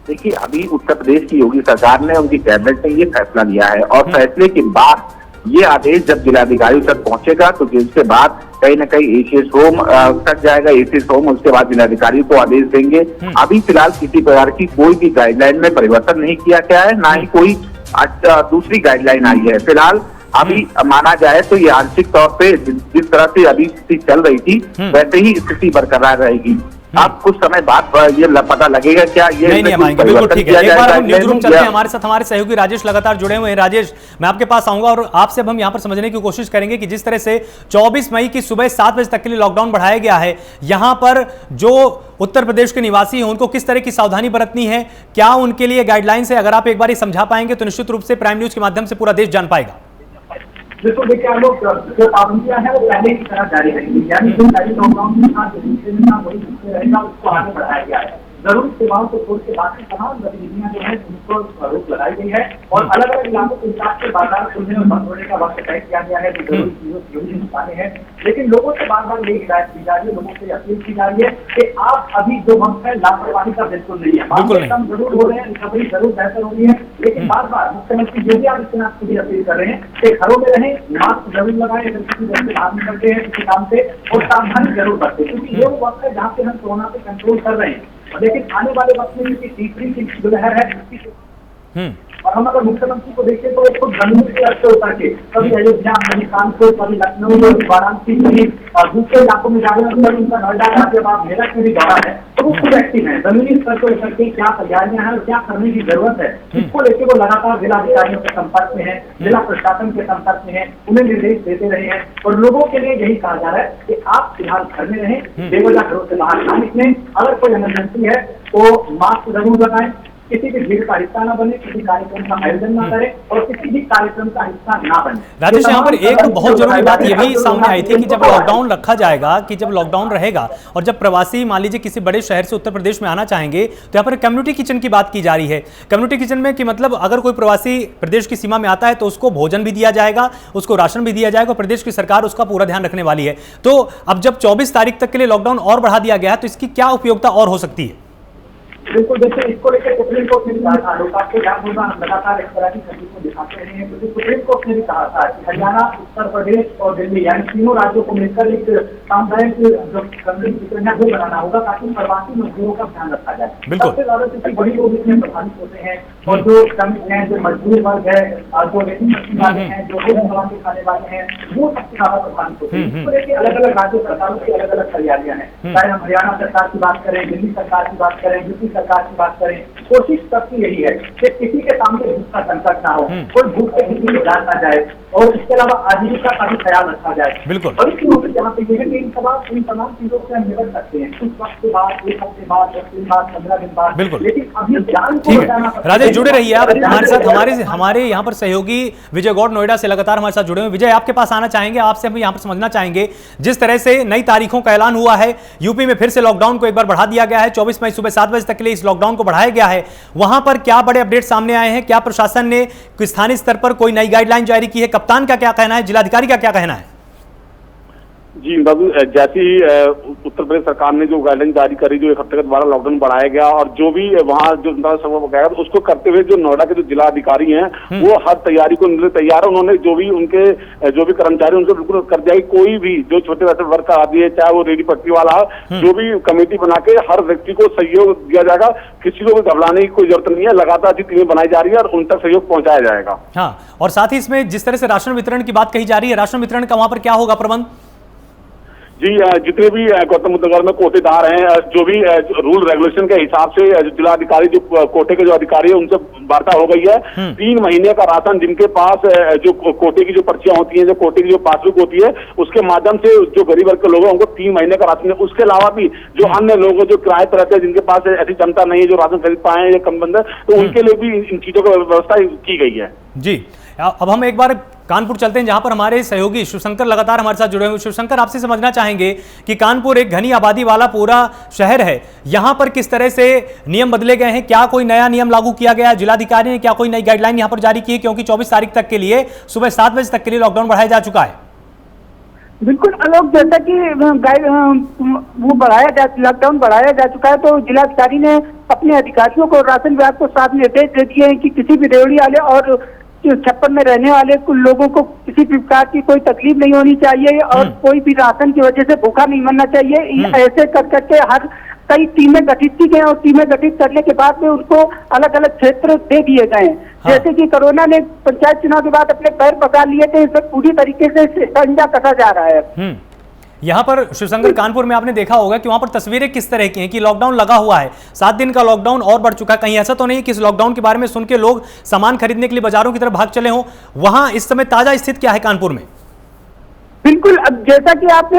देखिए, अभी उत्तर प्रदेश की योगी सरकार ने, उनकी कैबिनेट ने ये फैसला लिया है और फैसले के बाद ये आदेश जब जिलाधिकारी तक पहुंचेगा तो जिसके बाद कहीं ना कहीं एसीएस होम तक जाएगा, एसीएस होम उसके बाद जिलाधिकारी को आदेश देंगे। अभी फिलहाल किसी प्रकार की कोई भी गाइडलाइन में परिवर्तन नहीं किया गया है, ना ही कोई दूसरी गाइडलाइन आई है। फिलहाल अभी माना जाए तो ये आंशिक तौर पे जिस तरह से अभी स्थिति चल रही थी वैसे ही स्थिति बरकरार रहेगी। अब कुछ समय बाद ये पता लगेगा क्या ये नहीं आएंगे। बिल्कुल ठीक है, एक बार हम न्यूज रूम चलते हैं, हमारे साथ हमारे सहयोगी राजेश लगातार जुड़े हुए हैं। राजेश, मैं आपके पास आऊंगा और आपसे अब हम यहाँ पर समझने की कोशिश करेंगे कि जिस तरह से 24 मई की सुबह 7 बजे तक के लिए लॉकडाउन बढ़ाया गया है, यहाँ पर जो उत्तर प्रदेश के निवासी हैं उनको किस तरह की सावधानी बरतनी है, क्या उनके लिए गाइडलाइंस है? अगर आप एक बार ये समझा पाएंगे तो निश्चित रूप से प्राइम न्यूज के माध्यम से पूरा देश जान पाएगा। देखो, देखिए हम लोग जो पाबंदियां हैं वो पहले की तरह जारी रहेंगी, यानी जो पहले लॉकडाउन में था, वही रहेगा, उसको आगे बढ़ाया गया है। जरूरी सेवाओं को छोड़ के बाकी तमाम गतिविधियां जो है उनको रोक लगाई गई है और अलग अलग इलाकों के हिसाब से बाजार खुलने और बंद होने का वक्त तय किया गया है, जो जरूरी चीजों की योजना निकाले हैं। लेकिन लोगों से बार बार यही हिदायत की जा रही है, लोगों से अपील की जा रही है कि आप अभी जो वक्त है लापरवाही का बिल्कुल नहीं है। कम जरूर हो रहे हैं, रिकवरी जरूर बेहतर हो रही है, लेकिन बार बार मुख्यमंत्री योगी आदित्यनाथ को भी अपील कर रहे हैं कि घरों में रहें, मास्क जरूर लगाएं अगर किसी वजह से बाहर निकलते हैं किसी काम से, और सावधानी जरूर बरतें, क्योंकि ये वो वक्त है जहाँ पे हम कोरोना पे कंट्रोल कर रहे हैं। लेकिन आने वाले वक्त में इनकी तीसरी जो लहर है, और हम अगर मुख्यमंत्री को देखें तो खुद जमीन से अच्छे उतर के कभी अयोध्या, कभी कानपुर, कभी लखनऊ, वाराणसी, कभी दूसरे इलाकों में जा रहे हैं, कभी उनका नोएडा, गाजियाबाद, मेरठ में भी दौरा है, तो वो खुद एक्टिव है। जमीनी स्तर पर उतर के क्या तैयारियां हैं और क्या करने की जरूरत है, इसको लेकर वो लगातार जिला अधिकारियों के संपर्क में है, जिला प्रशासन के संपर्क में है, उन्हें निर्देश देते रहे हैं। और लोगों के लिए यही कहा जा रहा है कि आप फिलहाल घर में रहें, बेवजह घरों से बाहर ना निकलें, अगर कोई इमरजेंसी है तो मास्क जरूर लगाएं, किसी भी भीड़ का हिस्सा ना बने, किसी कार्यक्रम का आयोजन ना करें और किसी भी कार्यक्रम का हिस्सा ना बने। राजेश, यहाँ पर एक बहुत जरूरी बात ये भी सामने आई थी कि जब लॉकडाउन रखा जाएगा, कि जब लॉकडाउन रहेगा और जब प्रवासी मान लीजिए किसी बड़े शहर से उत्तर प्रदेश में आना चाहेंगे तो यहाँ पर कम्युनिटी किचन की बात की जा रही है। कम्युनिटी किचन में कि मतलब अगर कोई प्रवासी प्रदेश की सीमा में आता है तो उसको भोजन भी दिया जाएगा, उसको राशन भी दिया जाएगा, प्रदेश की सरकार उसका पूरा ध्यान रखने वाली है। तो अब जब 24 तारीख तक के लिए लॉकडाउन और बढ़ा दिया गया है तो इसकी क्या उपयोगिता और हो सकती है? बिल्कुल, देखिए इसको लेकर सुप्रीम कोर्ट ने भी कहा था, लोग आपको याद होगा हम लगातार इस तरह की स्थिति को दिखाते रहे हैं, क्योंकि सुप्रीम कोर्ट ने भी कहा था कि हरियाणा, उत्तर प्रदेश और दिल्ली यानी तीनों राज्यों को मिलकर एक सामुदायिक जो कम्युनिटी किचन है वो बनाना होगा ताकि प्रवासी मजदूरों का ध्यान रखा जाए। सबसे ज्यादा क्योंकि वही लोग इसमें प्रभावित होते हैं और जो श्रमिक हैं, जो मजदूर वर्ग है, जो रेहड़ी पटरी वाले हैं, जो रोज हवा के खाने वाले हैं, वो सबसे ज्यादा प्रभावित होते हैं। इसको लेकर अलग अलग राज्य सरकारों की अलग अलग तैयारियां हैं, चाहे हम हरियाणा सरकार की बात करें, दिल्ली सरकार की बात करें, यूपी सरकार की बात करें, कोशिश सबकी यही है कि किसी के सामने भूख का संकट ना हो, कोई भूख से किसी को जान ना जाए और इसके अलावा आजीविका का भी ख्याल रखा जाए। बिल्कुल, और इस चीजों यहाँ पे ये है कि इन तमाम चीजों से हम निपट सकते हैं कुछ वक्त के बाद, 1 हफ्ते बाद, 10 दिन बाद, 15 दिन बाद। बिल्कुल, लेकिन अभी जान को बचाना। राजेश, जुड़े रहिए आप हमारे साथ। हमारे यहाँ पर सहयोगी विजय गौड़ नोएडा से लगातार हमारे साथ जुड़े हुए। विजय, आपके पास आना चाहेंगे, आपसे हम यहाँ पर समझना चाहेंगे जिस तरह से नई तारीखों का ऐलान हुआ है, यूपी में फिर से लॉकडाउन को एक बार बढ़ा दिया गया है, 24 मई सुबह 7 बजे तक के लिए इस लॉकडाउन को बढ़ाया गया है, वहां पर क्या बड़े अपडेट सामने आए हैं? क्या प्रशासन ने स्थानीय स्तर पर कोई नई गाइडलाइन जारी की है? कप्तान का क्या कहना है, जिलाधिकारी का क्या कहना है? जी बाबू, जैसे ही उत्तर प्रदेश सरकार ने जो गाइडलाइन जारी करी, जो 1 हफ्ते का दोबारा लॉकडाउन बढ़ाया गया और जो भी वहाँ जो गया उसको करते हुए जो नोएडा के जो जिला अधिकारी हैं वो हर तैयारी को तैयार है। उन्होंने जो भी कर्मचारी उनसे बिल्कुल कर दिया कि कोई भी जो छोटे वैसे वर्क आदि है, चाहे वो रेडी पट्टी वाला हो, जो भी कमेटी बना के हर व्यक्ति को सहयोग दिया जाएगा। किसी को भी घबराने की कोई जरूरत नहीं है, लगातार टीमें बनाई जा रही है और उन तक सहयोग पहुंचाया जाएगा। हाँ, और साथ ही इसमें जिस तरह से राशन वितरण की बात कही जा रही है, राशन वितरण का वहां पर क्या होगा प्रबंध? जी, जितने भी गौतम बुद्ध नगर में कोटेदार हैं, जो भी रूल रेगुलेशन के हिसाब से जिला अधिकारी जो कोटे के जो अधिकारी है उनसे वार्ता हो गई है। 3 महीने का राशन जिनके पास जो कोटे की जो पर्चियां होती हैं, जो कोटे की जो पासबुक होती है, उसके माध्यम से जो गरीब वर्ग के लोग हैं उनको 3 महीने का राशन है। उसके अलावा भी जो अन्य लोग जो किराए पर रहते हैं, जिनके पास ऐसी क्षमता नहीं है जो राशन खरीद पाए या कम बंद है, तो उनके लिए भी इन चीजों की व्यवस्था की गई है। जी, अब हम एक बार कानपुर चलते हैं, जहां पर हमारे सहयोगी शिवशंकर लगातार हमारे साथ जुड़े हुए। शिवशंकर, आपसे समझना चाहेंगे कि कानपुर एक घनी आबादी वाला पूरा शहर है, यहां पर किस तरह से नियम बदले गए हैं? क्या कोई नया नियम लागू किया गया है? जिलाधिकारी ने क्या कोई नई गाइडलाइन यहां पर जारी की है? क्योंकि 24 तारीख तक के लिए सुबह 7 बजे तक के लिए लॉकडाउन बढ़ाया जा चुका है। बिल्कुल आलोक, जैसा कि लॉकडाउन बढ़ाया जा चुका है, तो जिलाधिकारी ने अपने अधिकारियों को, राशन विभाग को साफ निर्देश दे दिए हैं कि किसी भी रेवड़ी वाले और छप्पर में रहने वाले कुछ लोगों को किसी भी प्रकार की कोई तकलीफ नहीं होनी चाहिए और कोई भी राशन की वजह से भूखा नहीं मरना चाहिए। ऐसे कर करके हर कई टीमें गठित की गई और टीमें गठित करने के बाद में उनको अलग अलग क्षेत्र दे दिए गए। जैसे कि कोरोना ने पंचायत चुनाव के बाद अपने पैर पकड़ लिए थे, इसमें पूरी तरीके से शिकंजा कसा जा रहा है। यहाँ पर शिवशंकर, कानपुर में आपने देखा होगा कि वहां पर तस्वीरें किस तरह की हैं कि लॉकडाउन लगा हुआ है, 7 दिन का लॉकडाउन और बढ़ चुका है। कहीं ऐसा तो नहीं कि इस लॉकडाउन के बारे में सुन के लोग सामान खरीदने के लिए बाजारों की तरफ भाग चले हों? वहां इस समय ताजा स्थिति क्या है कानपुर में? बिल्कुल, अब जैसा कि आप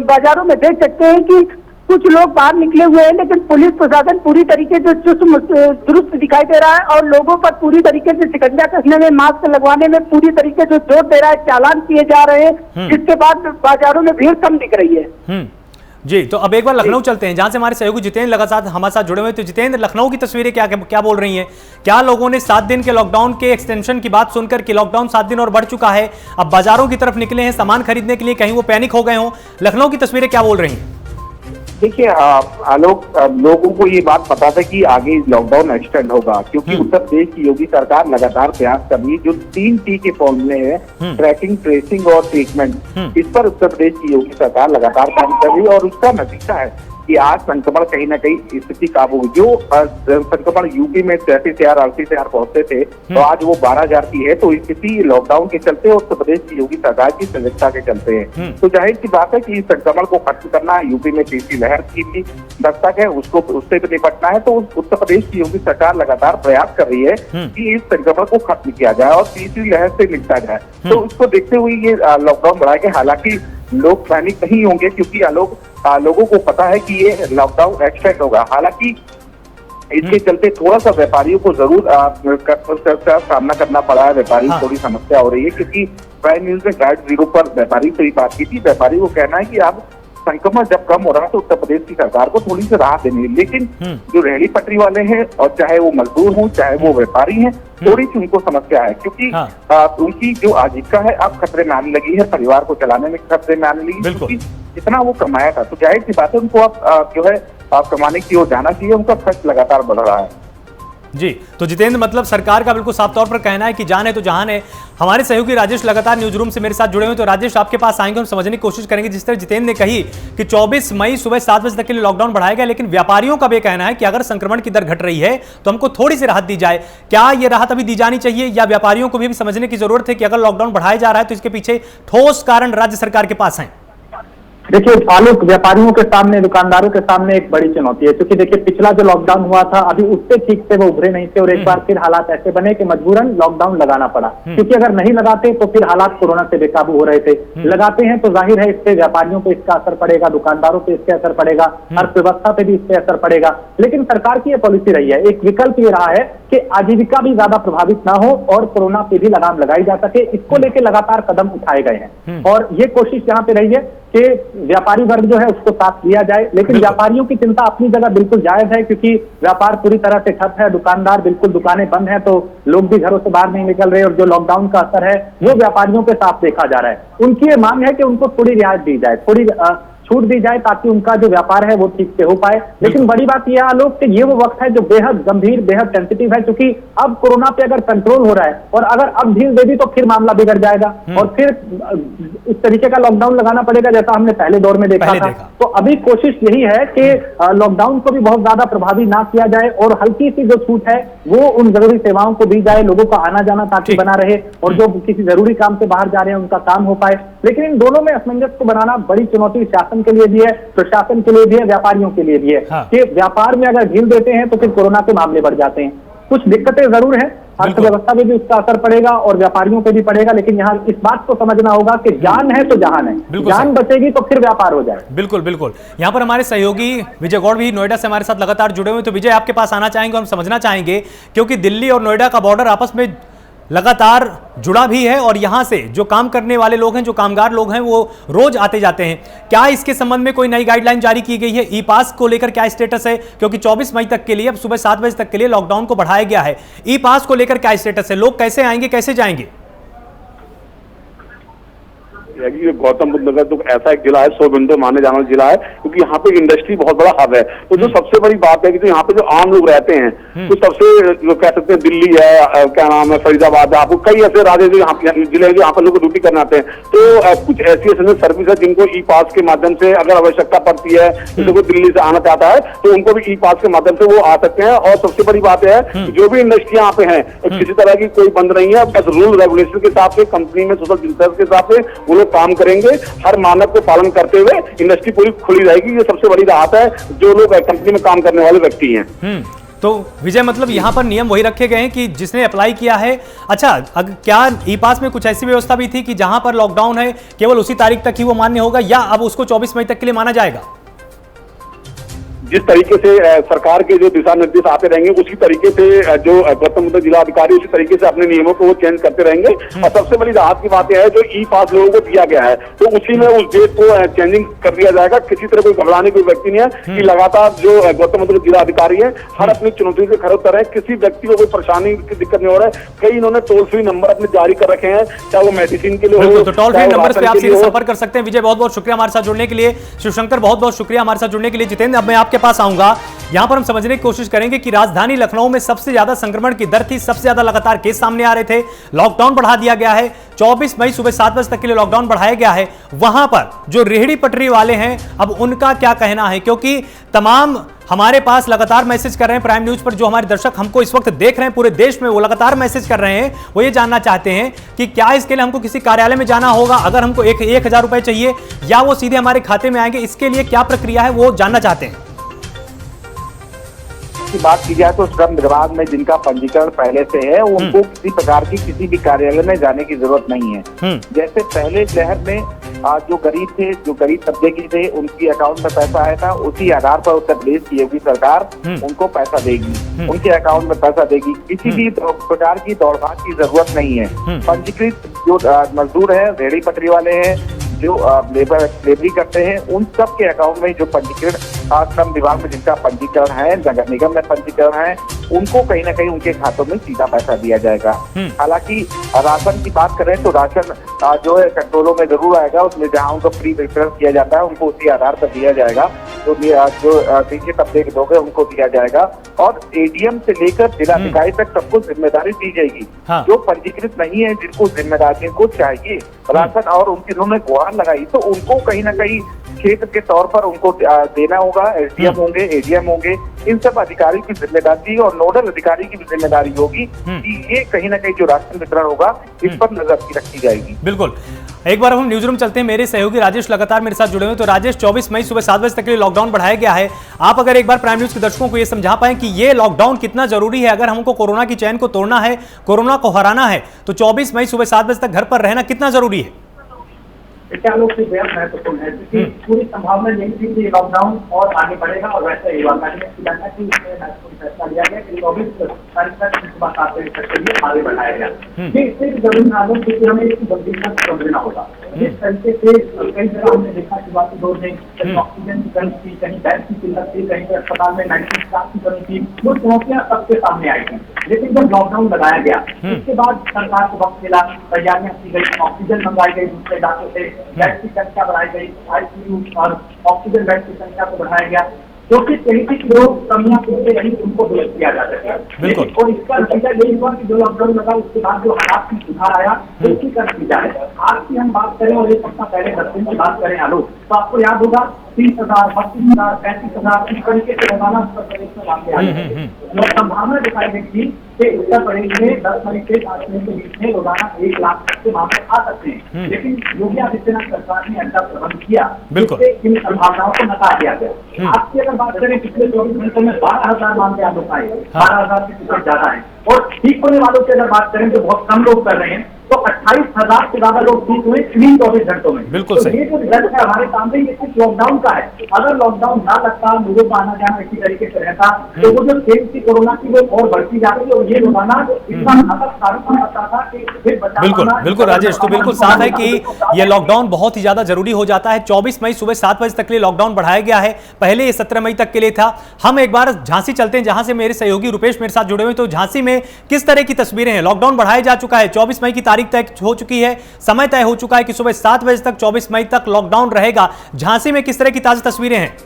बाजारों में देख सकते हैं कि कुछ लोग बाहर निकले हुए हैं, लेकिन पुलिस प्रशासन पूरी तरीके से दुरुस्त दिखाई दे रहा है और लोगों पर पूरी तरीके से शिकंजा कसने में, मास्क लगवाने में पूरी तरीके से जोर दे रहा है। चालान किए जा रहे हैं, जिसके बाद बाजारों में भीड़ कम दिख रही है। जी, तो अब एक बार लखनऊ चलते हैं, जहां से हमारे सहयोगी जितेंद्र लगातार हमारे साथ जुड़े हुए। तो जितेंद्र, लखनऊ की तस्वीरें क्या बोल रही हैं? क्या लोगों ने 7 दिन के लॉकडाउन के एक्सटेंशन की बात सुनकर कि लॉकडाउन 7 दिन और बढ़ चुका है, अब बाजारों की तरफ निकले हैं सामान खरीदने के लिए, कहीं वो पैनिक हो गए हों? लखनऊ की तस्वीरें क्या बोल रही हैं? देखिए आलोक, लोगों को ये बात पता था कि आगे लॉकडाउन एक्सटेंड होगा, क्योंकि उत्तर प्रदेश की योगी सरकार लगातार प्रयास कर रही है। जो 3 T के फॉर्मूले हैं, ट्रैकिंग, ट्रेसिंग और ट्रीटमेंट, इस पर उत्तर प्रदेश की योगी सरकार लगातार काम कर रही है और उसका नतीजा है कि आज संक्रमण कहीं ना कहीं स्थिति काबू हुई। जो संक्रमण यूपी में 33,000 38,000 पहुंचते थे, तो आज वो 12,000 की है। तो स्थिति लॉकडाउन के चलते उत्तर प्रदेश की योगी सरकार की सजगता के चलते हैं। तो जाहिर सी बात है कि इस संक्रमण को खत्म करना है। यूपी में तीसरी लहर की भी दस्तक है, उसको उससे भी निपटना है। तो उत्तर प्रदेश की योगी सरकार लगातार प्रयास कर रही है कि इस संक्रमण को खत्म किया जाए और तीसरी लहर से निपटा जाए। तो उसको देखते हुए ये लॉकडाउन बढ़ाया गया। हालांकि लोग पैनिक नहीं होंगे, क्योंकि लोगों को पता है कि ये लॉकडाउन एक्सटेंड होगा। हालांकि इसके चलते थोड़ा सा व्यापारियों को जरूर सामना करना पड़ा है। व्यापारियों को थोड़ी समस्या हो रही है, क्योंकि प्राइम न्यूज ने गाइड 0 पर व्यापारी से भी बात की थी। व्यापारी को कहना है कि अब संक्रमण जब कम हो रहा है तो उत्तर प्रदेश की सरकार को थोड़ी सी राहत देनी है। लेकिन जो रेहड़ी पटरी वाले हैं, और चाहे वो मजदूर हों चाहे वो व्यापारी हैं, थोड़ी सी उनको समस्या है, क्योंकि उनकी जो आजीविका है अब खतरे में आने लगी है, परिवार को चलाने में खतरे में आने लगी है, क्योंकि इतना वो कमाया था। तो जाहिर सी बात है उनको अब जो है कमाने की ओर जाना चाहिए। उनका खर्च लगातार बढ़ रहा है। जी, तो जितेंद्र, मतलब सरकार का बिल्कुल साफ तौर पर कहना है कि जान है तो जहान है। हमारे सहयोगी राजेश लगातार न्यूज रूम से मेरे साथ जुड़े हुए। तो राजेश, आपके पास आएंगे, हम समझने की कोशिश करेंगे। जिस तरह जितेंद्र ने कही कि 24 मई सुबह 7 बजे तक के लिए लॉकडाउन बढ़ाया गया, लेकिन व्यापारियों का भी कहना है कि अगर संक्रमण की दर घट रही है तो हमको थोड़ी सी राहत दी जाए। क्या ये राहत अभी दी जानी चाहिए, या व्यापारियों को भी समझने की जरूरत है कि अगर लॉकडाउन बढ़ाया जा रहा है तो इसके पीछे ठोस कारण राज्य सरकार के पास है? देखिए आलोक, व्यापारियों के सामने, दुकानदारों के सामने एक बड़ी चुनौती है, क्योंकि देखिए पिछला जो लॉकडाउन हुआ था अभी उससे ठीक से वो उभरे नहीं थे और एक बार फिर हालात ऐसे बने कि मजबूरन लॉकडाउन लगाना पड़ा। क्योंकि अगर नहीं लगाते तो फिर हालात कोरोना से बेकाबू हो रहे थे। लगाते हैं तो जाहिर है इससे व्यापारियों पे इसका असर पड़ेगा, दुकानदारों पे इसके असर पड़ेगा, अर्थव्यवस्था पे भी इससे असर पड़ेगा। लेकिन सरकार की यह पॉलिसी रही है, एक विकल्प ये रहा है कि आजीविका भी ज्यादा प्रभावित ना हो और कोरोना पे भी लगाम लगाई जा सके। इसको लेकर लगातार कदम उठाए गए हैं और ये कोशिश यहाँ पे रही है कि व्यापारी वर्ग जो है उसको साथ लिया जाए। लेकिन व्यापारियों की चिंता अपनी जगह बिल्कुल जायज है, क्योंकि व्यापार पूरी तरह से ठप है, दुकानदार बिल्कुल दुकानें बंद हैं, तो लोग भी घरों से बाहर नहीं निकल रहे, और जो लॉकडाउन का असर है वो व्यापारियों पे साफ देखा जा रहा है। उनकी ये मांग है कि उनको थोड़ी रियायत दी जाए, थोड़ी छूट दी जाए, ताकि उनका जो व्यापार है वो ठीक से हो पाए। लेकिन बड़ी बात यह आलोक कि ये वो वक्त है जो बेहद गंभीर, बेहद सेंसिटिव है, क्योंकि अब कोरोना पे अगर कंट्रोल हो रहा है और अगर अब ढील दे दी तो फिर मामला बिगड़ जाएगा और फिर इस तरीके का लॉकडाउन लगाना पड़ेगा जैसा हमने पहले दौर में देखा था। तो अभी कोशिश यही है कि लॉकडाउन को भी बहुत ज्यादा प्रभावी ना किया जाए और हल्की सी जो छूट है वो उन जरूरी सेवाओं को दी जाए, लोगों का आना जाना ताकि बना रहे, और जो किसी जरूरी काम से बाहर जा रहे हैं उनका काम हो पाए। लेकिन इन दोनों में असमंजस को बनाना बड़ी चुनौती शासन के लिए भी है, प्रशासन के लिए भी है, व्यापारियों के लिए भी है। कि व्यापार में अगर ढील देते हैं तो फिर कोरोना के मामले बढ़ जाते हैं। कुछ दिक्कतें जरूर हैं, अर्थव्यवस्था में भी उसका असर पड़ेगा और व्यापारियों पे भी पड़ेगा, लेकिन यहाँ इस बात को समझना होगा कि जान है तो जहान है, जान बचेगी तो फिर व्यापार हो जाए। बिल्कुल बिल्कुल। यहाँ पर हमारे सहयोगी विजय गौड़ भी नोएडा से हमारे साथ लगातार जुड़े हुए, तो विजय आपके पास आना चाहेंगे, हम समझना चाहेंगे क्योंकि दिल्ली और नोएडा का बॉर्डर आपस में लगातार जुड़ा भी है और यहां से जो काम करने वाले लोग हैं, जो कामगार लोग हैं, वो रोज आते जाते हैं। क्या इसके संबंध में कोई नई गाइडलाइन जारी की गई है? ई पास को लेकर क्या स्टेटस है? क्योंकि 24 मई तक के लिए, अब सुबह 7 बजे तक के लिए लॉकडाउन को बढ़ाया गया है। ई पास को लेकर क्या स्टेटस है? लोग कैसे आएंगे, कैसे जाएंगे? गौतम बुद्ध नगर तो ऐसा एक जिला है, 100 बिंदु माने जाने वाला जिला है, क्योंकि यहाँ पे इंडस्ट्री बहुत बड़ा हब है। तो जो सबसे बड़ी बात है कि जो यहाँ पे जो आम लोग रहते हैं, तो सबसे जो कह सकते हैं दिल्ली है, क्या नाम है, फरीदाबाद है, आपको कई ऐसे राज्य जो यहाँ जिले जो यहाँ पर लोग ड्यूटी करने आते हैं। तो कुछ ऐसी सर्विस है जिनको ई पास के माध्यम से अगर आवश्यकता पड़ती है, जैसे कोई दिल्ली से आना चाहता है तो उनको भी ई पास के माध्यम से वो आ सकते हैं। और सबसे बड़ी बात है जो भी इंडस्ट्री यहाँ पे है किसी तरह की कोई बंद नहीं है, बस रूल रेगुलेशन के हिसाब से, कंपनी में सोशल डिस्टेंस के हिसाब से वो लोग काम करेंगे। हर मानक को पालन करते हुए इंडस्ट्री पूरी खुली रहेगी। ये सबसे बड़ी राहत है जो लोग कंपनी में काम करने वाले व्यक्ति हैं। तो विजय, मतलब यहाँ पर नियम वही रखे गए हैं कि जिसने अप्लाई किया है। अच्छा, क्या ई पास में कुछ ऐसी व्यवस्था भी थी कि जहां पर लॉकडाउन है केवल उसी तारीख तक ही वो मान्य होगा, या अब उसको 24 मई तक के लिए माना जाएगा? जिस तरीके से सरकार के जो दिशा निर्देश आते रहेंगे उसी तरीके से जो गौतम बुद्ध जिला अधिकारी उसी तरीके से अपने नियमों को वो चेंज करते रहेंगे। और सबसे बड़ी राहत की बात यह है जो ई पास लोगों को दिया गया है तो उसी में उस डेट को चेंजिंग कर दिया जाएगा। किसी तरह कोई घबराने कोई व्यक्ति नहीं है कि लगातार जो गौतम बुद्ध जिला अधिकारी है हर अपनी चुनौती से खड़े उतर रहे हैं। किसी व्यक्ति को कोई परेशानी की दिक्कत नहीं हो रहा है। कई इन्होंने टोल फ्री नंबर अपने जारी कर रखे हैं, चाहे वो मेडिसिन के लिए हो, तो टोल फ्री नंबर पे आप सीधे संपर्क कर सकते हैं। विजय, बहुत बहुत शुक्रिया हमारे साथ जुड़ने के लिए। शिवशंकर, बहुत बहुत शुक्रिया हमारे साथ जुड़ने के लिए। जितेंद्र, अब मैं आपके पास आऊंगा। यहां पर हम समझने की कोशिश करेंगे कि राजधानी लखनऊ में सबसे ज्यादा संक्रमण की दर थी, सबसे ज्यादा लगातार केस सामने आ रहे थे। लॉकडाउन बढ़ा दिया गया है, 24 मई सुबह 7 बजे तक के लिए लॉकडाउन बढ़ाया गया है। वहां पर जो रेहड़ी पटरी वाले हैं, अब उनका क्या कहना है? क्योंकि तमाम हमारे पास लगातार मैसेज कर रहे हैं प्राइम न्यूज पर, जो हमारे दर्शक हमको इस वक्त देख रहे हैं पूरे देश में, वो लगातार मैसेज कर रहे हैं। वो ये जानना चाहते हैं कि क्या इसके लिए हमको किसी कार्यालय में जाना होगा, अगर हमको 1,000 रुपए चाहिए, या वो सीधे हमारे खाते में आएंगे? इसके लिए क्या प्रक्रिया है वो जानना चाहते हैं। की बात की जाए तो श्रम विभाग में जिनका पंजीकरण पहले से है उनको किसी प्रकार की किसी भी कार्यालय में जाने की जरूरत नहीं है। जैसे पहले शहर में जो गरीब थे, जो गरीब तबके के थे, उनकी अकाउंट में पैसा आया था, उसी आधार पर उत्तर प्रदेश की योगी सरकार उनको पैसा देगी, उनके अकाउंट में पैसा देगी। किसी भी प्रकार की दौड़भाग की जरूरत नहीं है। पंजीकृत जो मजदूर है, रेहड़ी पटरी वाले हैं, जो लेबरी करते हैं, उन सब के अकाउंट में जो पंजीकरण श्रम विभाग में जिनका पंजीकरण है, नगर निगम में पंजीकरण है, उनको कहीं ना कहीं उनके खातों में सीधा पैसा दिया जाएगा। हालांकि राशन की बात करें तो राशन जो है कंट्रोलों में जरूर आएगा, उसमें जहां उनको फ्री वितरण किया जाता है उनको उसी आधार पर दिया जाएगा। जो नीचे तबके के लोग हैं उनको दिया जाएगा। और एडीएम से लेकर जिलाधिकारी तक सबको जिम्मेदारी दी जाएगी। जो पंजीकृत नहीं है, जिनको जिम्मेदारी को चाहिए राशन और उनकी उन्होंने गुहार लगाई, तो उनको कहीं ना कहीं क्षेत्र के तौर पर उनको देना होगा। एसडीएम होंगे, एडीएम होंगे, इन सब अधिकारी की जिम्मेदारी और नोडल अधिकारी की भी जिम्मेदारी होगी कि ये कहीं ना कहीं जो राशन वितरण होगा इस पर नजर रखी जाएगी। बिल्कुल। एक बार हम न्यूज रूम चलते हैं, मेरे सहयोगी राजेश लगातार मेरे साथ जुड़े हुए। तो राजेश, 24 मई सुबह 7 बजे तक के लिए लॉकडाउन बढ़ाया गया है। आप अगर एक बार प्राइम न्यूज के दर्शकों को यह समझा पाएं कि ये लॉकडाउन कितना जरूरी है, अगर हमको कोरोना की चैन को तोड़ना है, कोरोना को हराना है, तो 24 मई सुबह 7 बजे तक घर पर रहना कितना जरूरी है? क्या लोग से बेहद महत्वपूर्ण है, क्योंकि पूरी संभावना यही थी कि लॉकडाउन और आगे बढ़ेगा और वैसे ही महत्वपूर्ण फैसला लिया गया कि 24 तारीख तक सुबह 7 बजे तक के लिए आगे बढ़ाया गया। ये इससे जरूरी मालूम क्योंकि हमें इसकी गंभीरता से समझना होगा। जिस तरीके से कई जगह हमने देखा कि बाकी दौर में कहीं ऑक्सीजन की कमी थी, कहीं बेड की किल्लत थी, कहीं अस्पताल में मेडिकल स्टाफ की कमी थी, वो चुनौतियां सबके सामने आई थी। लेकिन जब लॉकडाउन लगाया गया उसके बाद सरकार को वक्त मिला, तैयारियां की गई, ऑक्सीजन मंगवाई गई दूसरे इलाकों से, बेड की संख्या बढ़ाई गई, ICU और ऑक्सीजन बेड की संख्या को बढ़ाया गया, क्योंकि कहीं की जो कमियां पूछते रही उनको दुरुस्त किया जा सके। और इसका नतीजा यही हुआ कि जो लॉकडाउन लगा उसके बाद जो हालात में सुधार आया उसकी कर दी जाए। आज की हम बात करें और एक हफ्ता पहले 10 दिन की बात करें आलोक, तो आपको याद होगा 30,000, 32,000, 35,000 इस तरीके से रोजाना उत्तर प्रदेश में मामले आ रहे थे। संभावना दिखाई गई थी कि उत्तर प्रदेश में 10 मई से 5 मई के बीच में रोजाना 1 लाख तक के मामले आ सकते हैं, लेकिन योगी आदित्यनाथ सरकार ने ऐसा प्रबंध किया जिससे इन संभावनाओं को नकार दिया गया। आज की अगर बात करें पिछले 24 घंटों में 12,000 मामले आलोक आए, 12,000 से कुछ ज्यादा है, और ठीक होने वालों की अगर बात करें तो बहुत कम लोग कर रहे हैं, तो 28,000 से ज्यादा लोग ठीक हुए इन्हीं 24 घंटों में। बिल्कुल तो ये जो रिजल्ट है हमारे सामने ये सिर्फ लॉकडाउन का है। अगर लॉकडाउन ना लगता, लोगों का आना जाना इसी तरीके से रहता, तो वो जो तेज थी कोरोना की वो और बढ़ती जा रही है और ये रोजाना इतना घातक साबित हो सकता था कि फिर बचा बिल्कुल राजेश, तो बिल्कुल साफ है कि ये लॉकडाउन बहुत ही ज्यादा जरूरी हो जाता है। 24 मई सुबह 7 बजे तक के लिए लॉकडाउन बढ़ाया गया है, पहले ये 17 मई तक के लिए था। हम एक बार झांसी चलते हैं जहां से मेरे सहयोगी रुपेश मेरे साथ जुड़े हुए। तो झांसी में किस तरह की तस्वीरें हैं? लॉकडाउन बढ़ाया जा चुका है, 24 मई की तारीख तय हो चुकी है, समय तय हो चुका है कि सुबह 7 बजे तक 24 मई तक लॉकडाउन रहेगा। झांसी में किस तरह की ताजा तस्वीरें हैं?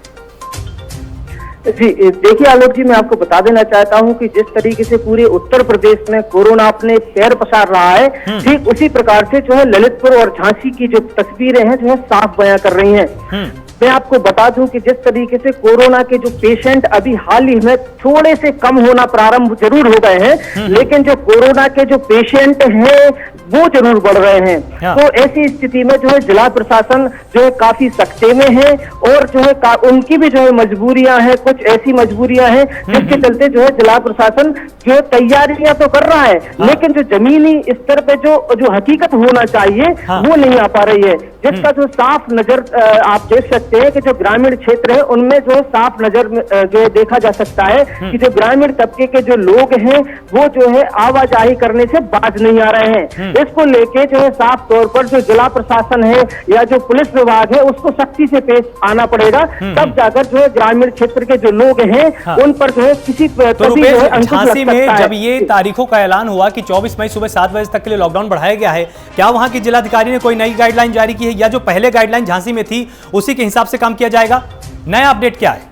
जी देखिए आलोक जी, मैं आपको बता देना चाहता हूं कि जिस तरीके से पूरे उत्तर प्रदेश में कोरोना अपने पैर पसार रहा है, ठीक उसी प्रकार से जो है ललितपुर और झांसी की जो तस्वीरें हैं जो है साफ बयां कर रही हैं। मैं आपको बता दूं कि जिस तरीके से कोरोना के जो पेशेंट अभी हाल ही में थोड़े से कम होना प्रारंभ जरूर हो गए हैं, लेकिन जो कोरोना के जो पेशेंट हैं वो जरूर बढ़ रहे हैं। तो ऐसी स्थिति में जो है जिला प्रशासन जो है काफी सख्ते में है और जो है उनकी भी जो है मजबूरियां हैं, कुछ ऐसी मजबूरियां हैं जिसके चलते जो है जिला प्रशासन जो तैयारियां तो कर रहा है, लेकिन जो जमीनी स्तर पे जो हकीकत होना चाहिए वो नहीं आ पा रही है। जिसका जो साफ नजर आप देख सकते हैं कि जो ग्रामीण क्षेत्र है उनमें जो साफ नजर जो देखा जा सकता है कि जो ग्रामीण तबके के जो लोग हैं वो जो है आवाजाही करने से बाज नहीं आ रहे हैं। इसको लेके जो है साफ तौर पर जो जिला प्रशासन है या जो पुलिस विभाग है उसको सख्ती से पेश आना पड़ेगा, तब जाकर जो है ग्रामीण क्षेत्र के जो लोग हैं उन पर जो है किसी झांसी में जब ये तारीखों का ऐलान हुआ कि 24 मई सुबह 7 बजे तक के लिए लॉकडाउन बढ़ाया गया है, क्या वहां की जिलाधिकारी ने कोई नई गाइडलाइन जारी की है या जो पहले गाइडलाइन झांसी में थी उसी के हिसाब से काम किया जाएगा? नया अपडेट क्या है?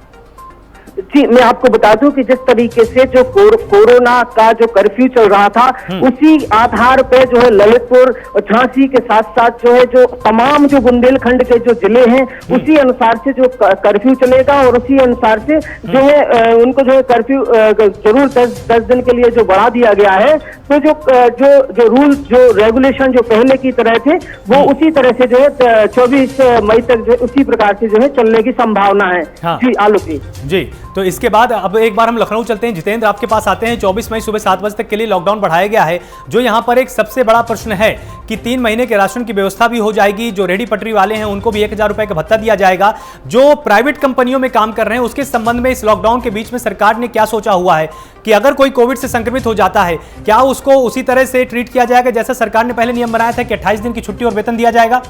जी मैं आपको बता दूं कि जिस तरीके से जो कोरोना का जो कर्फ्यू चल रहा था उसी आधार पे जो है ललितपुर झांसी के साथ साथ जो है जो तमाम जो बुंदेलखंड के जो जिले हैं उसी अनुसार से जो कर्फ्यू चलेगा और उसी अनुसार से जो है उनको जो है कर्फ्यू जरूर 10 दिन के लिए जो बढ़ा दिया गया है। तो जो रूल जो रेगुलेशन जो पहले की तरह थे वो उसी तरह से जो है 24 मई तक जो उसी प्रकार से जो है चलने की संभावना है। जी आलोक जी, तो इसके बाद अब एक बार हम लखनऊ चलते हैं। जितेंद्र आपके पास आते हैं। 24 मई सुबह 7 बजे तक के लिए लॉकडाउन बढ़ाया गया है। जो यहां पर एक सबसे बड़ा प्रश्न है कि 3 महीने के राशन की व्यवस्था भी हो जाएगी, जो रेहड़ी पटरी वाले हैं उनको भी 1,000 रुपए का भत्ता दिया जाएगा, जो प्राइवेट कंपनियों में काम कर रहे हैं उसके संबंध में इस लॉकडाउन के बीच में सरकार ने क्या सोचा हुआ है कि अगर कोई कोविड से संक्रमित हो जाता है क्या उसको उसी तरह से ट्रीट किया जाएगा जैसा सरकार ने पहले नियम बनाया था कि 28 दिन की छुट्टी और वेतन दिया जाएगा?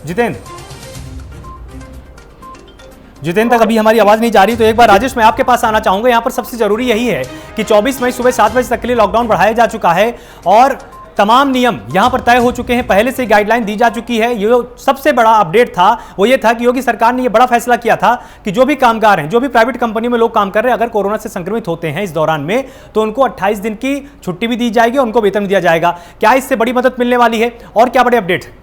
जितेंद्र तक अभी हमारी आवाज नहीं जा रही, तो एक बार राजेश मैं आपके पास आना चाहूंगा। यहां पर सबसे जरूरी यही है कि 24 मई सुबह 7 बजे तक के लिए लॉकडाउन बढ़ाया जा चुका है और तमाम नियम यहां पर तय हो चुके हैं, पहले से गाइडलाइन दी जा चुकी है। ये सबसे बड़ा अपडेट था वो ये था कि योगी सरकार ने ये बड़ा फैसला किया था कि जो भी कामगार हैं, जो भी प्राइवेट कंपनी में लोग काम कर रहे हैं, अगर कोरोना से संक्रमित होते हैं इस दौरान में तो उनको 28 दिन की छुट्टी भी दी जाएगी, उनको वेतन दिया जाएगा। क्या इससे बड़ी मदद मिलने वाली है और क्या बड़े अपडेट है?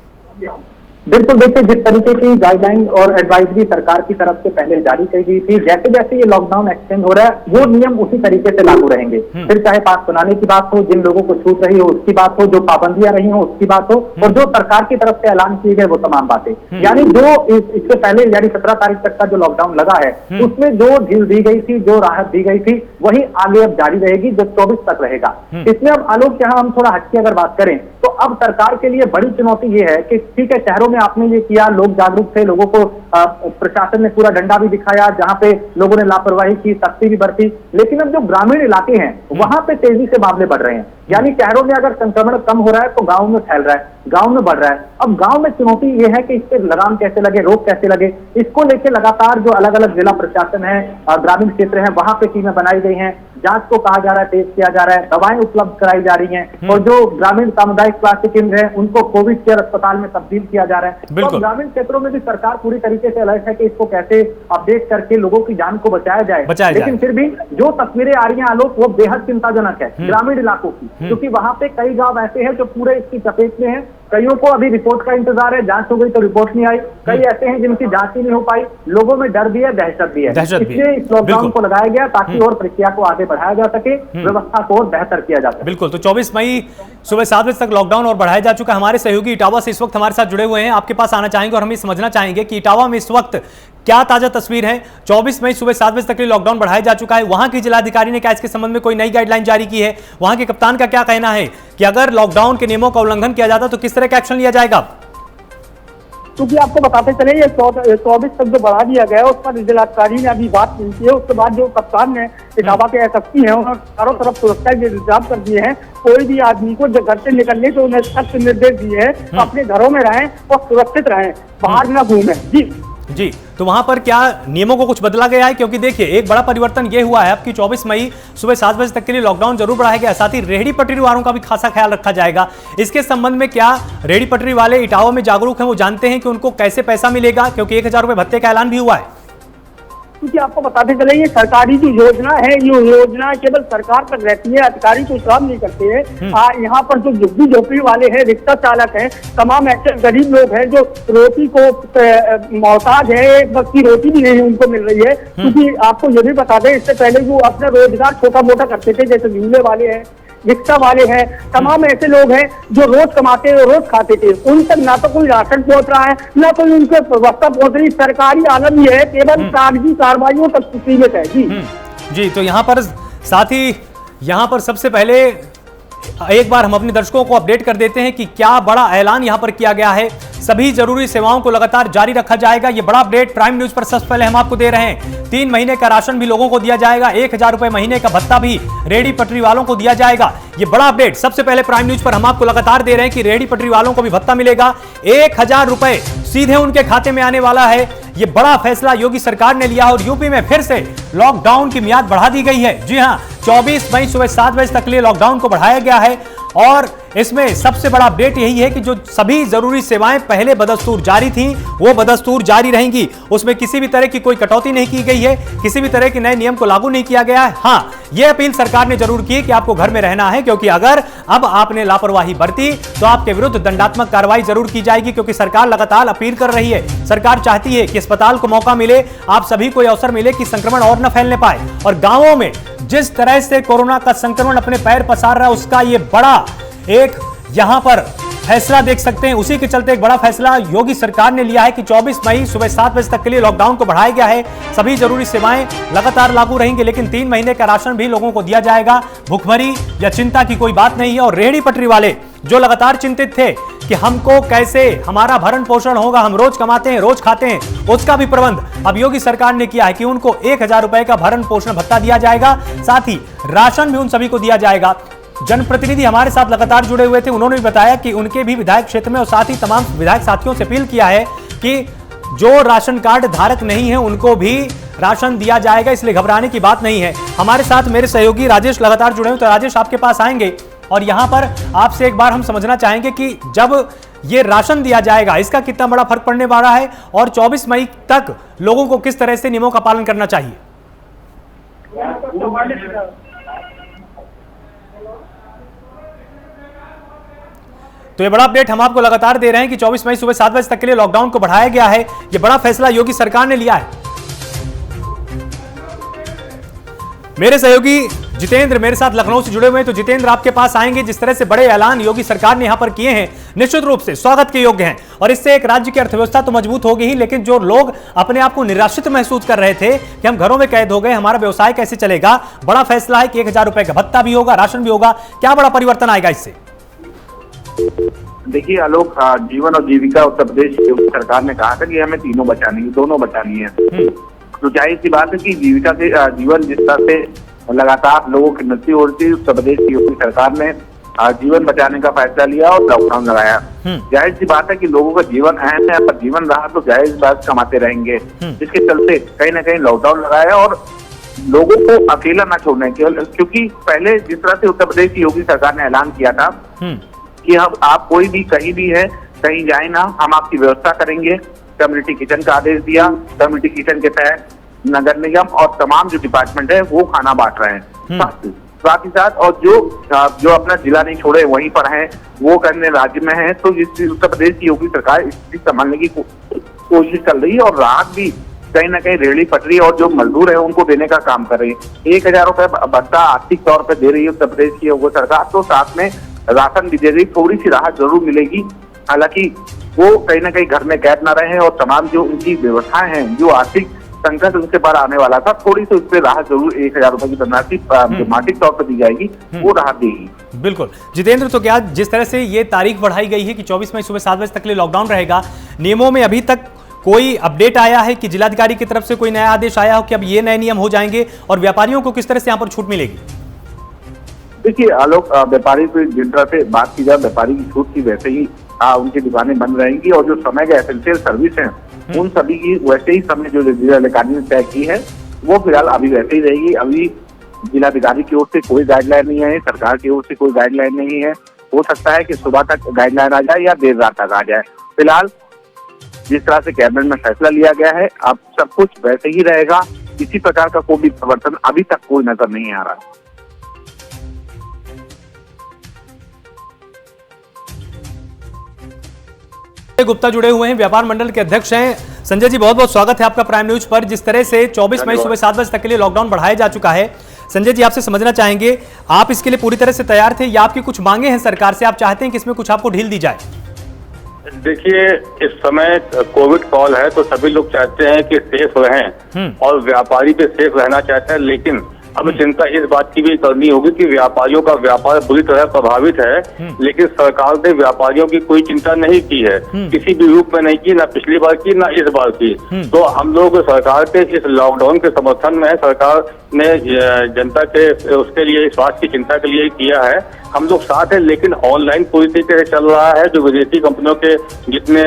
बिल्कुल, देखिए जिस तरीके की गाइडलाइन और एडवाइजरी सरकार की तरफ से पहले जारी की गई थी, जैसे जैसे ये लॉकडाउन एक्सटेंड हो रहा है वो नियम उसी तरीके से लागू रहेंगे। फिर चाहे पास बनाने की बात हो, जिन लोगों को छूट रही हो उसकी बात हो, जो पाबंदियां रही हो उसकी बात हो, और जो सरकार की तरफ से ऐलान किए गए वो तमाम बातें, यानी जो इससे पहले यानी 17 तारीख तक का जो लॉकडाउन लगा है उसमें जो ढील दी गई थी, जो राहत दी गई थी, वही आगे अब जारी रहेगी, जो 24 तक रहेगा। इसमें अब आलोक यहाँ हम थोड़ा हटके अगर बात करें तो अब सरकार के लिए बड़ी चुनौती ये है कि ठीक है, शहरों में आपने ये किया, लोग जागरूक थे, लोगों को प्रशासन ने पूरा डंडा भी दिखाया, जहां पे लोगों ने लापरवाही की, सख्ती भी बरती, लेकिन अब जो ग्रामीण इलाके हैं वहां पे तेजी से मामले बढ़ रहे हैं। यानी शहरों में अगर संक्रमण कम हो रहा है तो गांव में फैल रहा है, गांव में बढ़ रहा है। अब गांव में चुनौती ये है कि इस पे लगाम कैसे लगे, रोक कैसे लगे, इसको लेकर लगातार जो अलग अलग जिला प्रशासन है, ग्रामीण क्षेत्र है, वहां पे टीमें बनाई गई हैं, जांच को कहा जा रहा है, तेज किया जा रहा है, दवाएं उपलब्ध कराई जा रही हैं, और जो ग्रामीण सामुदायिक स्वास्थ्य केंद्र है उनको कोविड केयर अस्पताल में तब्दील किया जा रहा है। तो ग्रामीण क्षेत्रों में भी सरकार पूरी तरीके से अलर्ट है कि इसको कैसे अपडेट करके लोगों की जान को बचाया जाए। लेकिन फिर भी जो तस्वीरें आ रही हैं आलोक, वो बेहद चिंताजनक है ग्रामीण इलाकों की, क्योंकि वहां पे कई गांव ऐसे हैं जो पूरे इसकी चपेट में हैं। कईयों को अभी रिपोर्ट का इंतजार है, जांच हो गई तो रिपोर्ट नहीं आई, कई ऐसे हैं जिनकी जांच ही नहीं हो पाई। लोगों में डर भी है, दहशत भी है, इसलिए इस लॉकडाउन को लगाया गया ताकि और प्रक्रिया को आगे बढ़ाया जा सके, व्यवस्था को और बेहतर किया जा सके। बिल्कुल, तो 24 मई सुबह 7 बजे तक लॉकडाउन और बढ़ाया जा चुका है। हमारे सहयोगी इटावा से इस वक्त हमारे साथ जुड़े हुए हैं, आपके पास आना चाहेंगे और हम ये समझना चाहेंगे कि इटावा में इस वक्त क्या ताजा तस्वीर है। 24 मई सुबह 7 बजे तक के लॉकडाउन बढ़ाया जा चुका है, वहां की जिलाधिकारी ने क्या इसके संबंध में कोई नई गाइडलाइन जारी की है? वहां के कप्तान का क्या कहना है कि अगर लॉकडाउन के नियमों का उल्लंघन किया जाता तो किस तरह का एक्शन लिया जाएगा? क्योंकि आपको बताते चले ये 24 तक जो बढ़ा दिया गया है उस पर जिलाधिकारी ने अभी बात की है। उसके बाद जो कप्तान ने इटावा के एसएसपी हैं उन्होंने चारों तरफ सुरक्षा के इंतजाम कर दिए हैं। कोई भी आदमी को घर से निकलने के उन्हें सख्त निर्देश दिए हैं, अपने घरों में रहें और सुरक्षित रहें, बाहर न घूमें। जी, तो वहां पर क्या नियमों को कुछ बदला गया है? क्योंकि देखिए एक बड़ा परिवर्तन ये हुआ है अब कि 24 मई सुबह 7 बजे तक के लिए लॉकडाउन जरूर बढ़ाया गया, साथ ही रेहड़ी पटरी वालों का भी खासा ख्याल रखा जाएगा। इसके संबंध में क्या रेहड़ी पटरी वाले इटावा में जागरूक हैं, वो जानते हैं कि उनको कैसे पैसा मिलेगा? क्योंकि 1000 रुपए भत्ते का ऐलान भी हुआ है। क्योंकि आपको बताते चले ये सरकारी जो योजना है, ये योजना केवल सरकार तक रहती है, अधिकारी तो काम नहीं करते हैं। यहाँ पर जो झुग्गी झोपड़ी वाले हैं, रिक्शा चालक हैं, तमाम ऐसे गरीब लोग हैं जो रोटी को मोहताज है, एक वक्त की रोटी भी नहीं उनको मिल रही है। क्योंकि आपको ये भी बता दें, इससे पहले जो अपना रोजगार छोटा मोटा करते थे, जैसे झूले वाले हैं, रिक्शा वाले हैं, तमाम ऐसे लोग हैं जो रोज कमाते हैं, रोज खाते थे, उन तक ना तो कोई राशन पहुंच रहा है, ना कोई उनके व्यवस्था पहुंच रही। सरकारी आलम ये है, केवल कागजी कार्रवाइयों तक सीमित है। जी, तो यहाँ पर साथ ही यहाँ पर सबसे पहले एक बार हम अपने दर्शकों को अपडेट कर देते हैं कि क्या बड़ा ऐलान यहां पर किया गया है। सभी जरूरी सेवाओं को लगातार जारी रखा जाएगा। ये बड़ा अपडेट प्राइम न्यूज पर सबसे पहले हम आपको दे रहे हैं। 3 महीने का राशन भी लोगों को दिया जाएगा, 1000 रुपए महीने का भत्ता भी रेहड़ी पटरी वालों को दिया जाएगा। ये बड़ा अपडेट सबसे पहले प्राइम न्यूज पर हम आपको लगातार दे रहे हैं कि रेहड़ी पटरी वालों को भी भत्ता मिलेगा, 1000 रुपए सीधे उनके खाते में आने वाला है। ये बड़ा फैसला योगी सरकार ने लिया और यूपी में फिर से लॉकडाउन की मियाद बढ़ा दी गई है। जी हां, 24 मई सुबह 7 बजे तक के लिए लॉकडाउन को बढ़ाया गया है और इसमें सबसे बड़ा अपडेट यही है कि जो सभी जरूरी सेवाएं पहले बदस्तूर जारी थीं, वो बदस्तूर जारी रहेंगी। उसमें किसी भी तरह की कोई कटौती नहीं की गई है, किसी भी तरह के नए नियम को लागू नहीं किया गया है। हां, यह अपील सरकार ने जरूर की कि आपको घर में रहना है, क्योंकि अगर अब आपने लापरवाही बरती तो आपके विरुद्ध दंडात्मक कार्रवाई जरूर की जाएगी। क्योंकि सरकार लगातार अपील कर रही है, सरकार चाहती है कि अस्पताल को मौका मिले, आप सभी को अवसर मिले कि संक्रमण और न फैलने पाए। और गांवों में जिस तरह से कोरोना का संक्रमण अपने पैर पसार रहा है, उसका यह बड़ा एक यहां पर फैसला देख सकते हैं। उसी के चलते एक बड़ा फैसला योगी सरकार ने लिया है कि 24 मई सुबह 7 बजे तक के लिए लॉकडाउन को बढ़ाया गया है। सभी जरूरी सेवाएं लगातार लागू रहेंगी, लेकिन 3 महीने का राशन भी लोगों को दिया जाएगा। भुखमरी या चिंता की कोई बात नहीं है। और रेहड़ी पटरी वाले जो लगातार चिंतित थे कि हमको कैसे हमारा भरण पोषण होगा, हम रोज कमाते हैं, रोज खाते हैं, उसका भी प्रबंध अब योगी सरकार ने किया है कि उनको 1000 रुपए का भरण पोषण भत्ता दिया जाएगा, साथ ही राशन भी उन सभी को दिया जाएगा। जनप्रतिनिधि हमारे साथ लगातार जुड़े हुए थे, उन्होंने भी बताया कि उनके भी विधायक क्षेत्र में और साथ ही तमाम विधायक साथियों से अपील किया है कि जो राशन कार्ड धारक नहीं है उनको भी राशन दिया जाएगा, इसलिए घबराने की बात नहीं है। हमारे साथ मेरे सहयोगी राजेश लगातार जुड़े हुए, तो राजेश आपके पास आएंगे और यहां पर आपसे एक बार हम समझना चाहेंगे कि जब ये राशन दिया जाएगा इसका कितना बड़ा फर्क पड़ने वाला है और 24 मई तक लोगों को किस तरह से नियमों का पालन करना चाहिए। तो ये बड़ा अपडेट हम आपको लगातार दे रहे हैं कि 24 मई सुबह 7 बजे तक के लिए लॉकडाउन को बढ़ाया गया है। ये बड़ा फैसला योगी सरकार ने लिया है। मेरे सहयोगी जितेंद्र मेरे साथ लखनऊ से जुड़े हुए हैं। तो जितेंद्र, आपके पास आएंगे। जिस तरह से बड़े ऐलान योगी सरकार ने यहां पर किए हैं, निश्चित रूप से स्वागत के योग्य हैं और इससे एक राज्य की अर्थव्यवस्था तो मजबूत होगी ही, लेकिन जो लोग अपने आप को निराश्रित महसूस कर रहे थे कि हम घरों में कैद हो गए, हमारा व्यवसाय कैसे चलेगा, बड़ा फैसला है कि 1000 रुपए का भत्ता भी होगा, राशन भी होगा। क्या बड़ा परिवर्तन आएगा इससे? देखिए आलोक, जीवन और जीविका उत्तर प्रदेश योगी सरकार ने कहा था कि हमें तीनों बचानी है, दोनों बचानी है। तो जाहिर सी बात है कि जीविका से जीवन जिस तरह से लगातार लोगों की मृत्यु हो रही थी, उत्तर प्रदेश की योगी सरकार ने जीवन बचाने का फैसला लिया और लॉकडाउन लगाया। जाहिर सी बात है कि लोगों का जीवन अहम है, पर जीवन रहा तो जाहिर सी बात कमाते रहेंगे। जिसके चलते कहीं ना कहीं लॉकडाउन लगाया और लोगों को अकेला न छोड़ने के, क्योंकि पहले जिस तरह से उत्तर प्रदेश की योगी सरकार ने ऐलान किया था कि हम आप कोई भी कहीं भी है, कहीं जाए ना, हम आपकी व्यवस्था करेंगे। कम्युनिटी किचन का आदेश दिया। कम्युनिटी किचन के तहत नगर निगम और तमाम जो डिपार्टमेंट है वो खाना बांट रहे हैं। साथ ही साथ और जो अपना जिला नहीं छोड़े वहीं पर हैं, वो करने राज्य में है। तो इस उत्तर प्रदेश की योगी सरकार स्थिति संभालने की कोशिश कर रही है और राहत भी कहीं ना कहीं रेहड़ी पटरी और जो मजदूर है उनको देने का काम कर रही है। 1000 रुपए भत्ता आर्थिक तौर पर दे रही है उत्तर प्रदेश की योगी सरकार, तो साथ में राशन भी दे रही, थोड़ी सी राहत जरूर मिलेगी। हालांकि वो कहीं ना कहीं घर में कैद न रहे और तमाम जो उनकी व्यवस्थाएं हैं, जो आर्थिक संकट उनके पार आने वाला था, थोड़ी सी उस पर राहत जरूर 1000 रुपए की धनराशि मासिक तौर पर दी जाएगी, वो राहत देगी। बिल्कुल जितेंद्र, तो क्या जिस तरह से ये तारीख बढ़ाई गई है कि 24 मई सुबह 7 बजे तक के लिए लॉकडाउन रहेगा, नियमों में अभी तक कोई अपडेट आया है कि जिलाधिकारी की तरफ से कोई नया आदेश आया हो कि अब ये नए नियम हो जाएंगे और व्यापारियों को किस तरह से यहाँ पर छूट मिलेगी? देखिए आलोक, व्यापारी को जिस तरह से बात की जाए व्यापारी की छूट की, वैसे ही उनकी दुकानें बंद रहेंगी और जो समय का एसेंशियल सर्विस है उन सभी की वैसे ही समय जो जिलाधिकारी ने तय की है वो फिलहाल अभी वैसे ही रहेगी। अभी जिलाधिकारी की ओर से कोई गाइडलाइन नहीं है, सरकार की ओर से कोई गाइडलाइन नहीं है। हो सकता है कि सुबह तक गाइडलाइन आ जाए या देर रात तक आ जाए। फिलहाल जिस तरह से कैबिनेट में फैसला लिया गया है, अब सब कुछ वैसे ही रहेगा। किसी प्रकार का कोई भी परिवर्तन अभी तक कोई नजर नहीं आ रहा। गुप्ता जुड़े हुए हैं, व्यापार मंडल के अध्यक्ष हैं। संजय जी, बहुत बहुत स्वागत है आपका प्राइम न्यूज पर। जिस तरह से 24 मई सुबह 7 बजे तक के लिए लॉकडाउन बढ़ाया जा चुका है, संजय जी आपसे समझना चाहेंगे, आप इसके लिए पूरी तरह से तैयार थे या आपकी कुछ मांगे हैं सरकार से, आप चाहते हैं कि इसमें कुछ आपको ढील दी जाए? देखिए, इस समय कोविड कॉल है तो सभी लोग चाहते हैं कि सेफ रहें और व्यापारी भी सेफ रहना चाहते हैं, लेकिन अब चिंता इस बात की भी करनी होगी कि व्यापारियों का व्यापार बुरी तरह प्रभावित है, लेकिन सरकार ने व्यापारियों की कोई चिंता नहीं की है, किसी भी रूप में नहीं की, ना पिछली बार की ना इस बार की। तो हम लोग सरकार के इस लॉकडाउन के समर्थन में, सरकार ने जनता के उसके लिए स्वास्थ्य की चिंता के लिए किया है, हम लोग साथ हैं, लेकिन ऑनलाइन पूरी तरीके से चल रहा है। जो विदेशी कंपनियों के जितने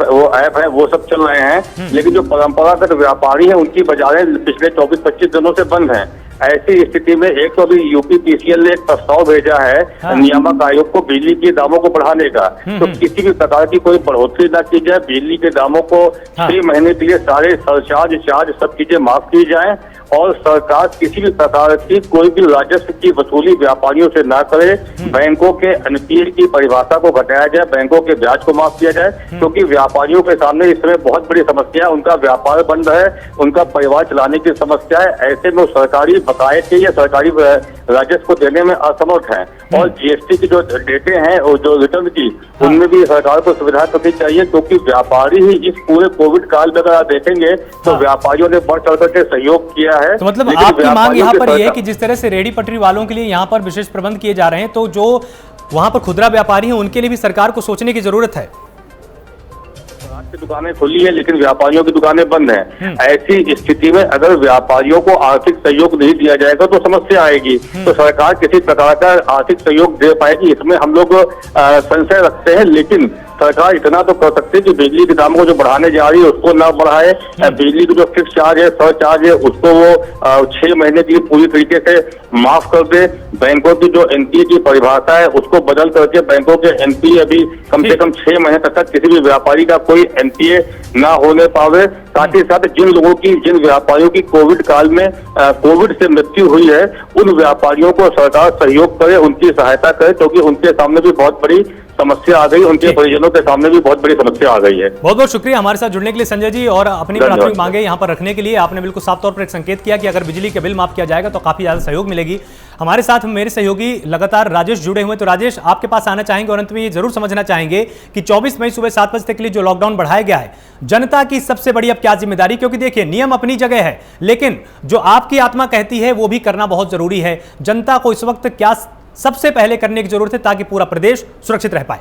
वो ऐप हैं वो सब चल रहे हैं, लेकिन जो परंपरागत व्यापारी हैं उनकी बाजारें पिछले 24-25 दिनों से बंद हैं। ऐसी स्थिति में एक तो अभी यूपीपीसीएल ने एक प्रस्ताव भेजा है नियामक आयोग को बिजली के दामों को बढ़ाने का, तो किसी भी प्रकार की कोई बढ़ोतरी न की जाए, बिजली के दामों को 6 महीने के लिए सारे सरचार्ज चार्ज सब चीजें माफ की जाए और सरकार किसी भी प्रकार की कोई भी राजस्व की वसूली व्यापारियों से ना करे। बैंकों के एनपीए की परिभाषा को घटाया जाए, बैंकों के ब्याज को माफ किया जाए, क्योंकि व्यापारियों के सामने इस समय बहुत बड़ी समस्या है, उनका व्यापार बंद है, उनका परिवार चलाने की समस्या है। ऐसे में सरकारी बकाये के या सरकारी राजस्व को देने में असमर्थ है और जीएसटी की जो डेटे हैं और जो रिटर्न की, उनमें भी सरकार को सुविधा करनी चाहिए, क्योंकि व्यापारी ही इस पूरे कोविड काल में अगर आप देखेंगे तो व्यापारियों ने बढ़ चढ़ करके सहयोग किया है। तो मतलब आपकी मांग यहाँ पर यह है कि जिस तरह से रेहड़ी पटरी वालों के लिए यहाँ पर विशेष प्रबंध किए जा रहे हैं, तो जो वहां पर खुदरा व्यापारी हैं उनके लिए भी सरकार को सोचने की जरूरत है। की दुकानें खुली है लेकिन व्यापारियों की दुकानें बंद हैं। ऐसी स्थिति में अगर व्यापारियों को आर्थिक सहयोग नहीं दिया जाएगा तो समस्या आएगी। तो सरकार किसी प्रकार का आर्थिक सहयोग दे पाएगी, इसमें हम लोग संशय रखते हैं, लेकिन सरकार इतना तो कर सकती है कि बिजली के दाम को जो बढ़ाने जा रही है उसको ना बढ़ाए, बिजली की जो फिक्स चार्ज है, सर चार्ज है, उसको वो 6 महीने की पूरी तरीके से माफ कर दे। बैंकों की जो एनपीए की परिभाषा है उसको बदल करके बैंकों के एनपीए अभी कम से कम 6 महीने तक किसी भी व्यापारी का कोई एनपीए ना होने पावे। साथ ही साथ जिन व्यापारियों की कोविड काल में कोविड से मृत्यु हुई है, उन व्यापारियों को सरकार सहयोग करे, उनकी सहायता करे, क्योंकि उनके सामने भी बहुत बड़ी समस्या आ गई, उनके परिजनों के सामने भी बहुत बड़ी समस्या आ गई है। बहुत बहुत शुक्रिया हमारे साथ जुड़ने के लिए संजय जी, और अपनी प्राथमिक मांगे यहाँ पर रखने के लिए। आपने बिल्कुल साफ तौर पर एक संकेत किया कि अगर बिजली के बिल माफ किया जाएगा तो काफी ज्यादा सहयोग मिलेगी। हमारे साथ मेरे सहयोगी लगातार राजेश जुड़े हुए, तो राजेश आपके पास आना चाहेंगे और अंत में ये जरूर समझना चाहेंगे कि 24 मई सुबह 7 बजे तक के लिए जो लॉकडाउन बढ़ाया गया है, जनता की सबसे बड़ी अब क्या जिम्मेदारी? क्योंकि देखिए नियम अपनी जगह है, लेकिन जो आपकी आत्मा कहती है वो भी करना बहुत जरूरी है। जनता को इस वक्त क्या सबसे पहले करने की जरूरत है ताकि पूरा प्रदेश सुरक्षित रह पाए?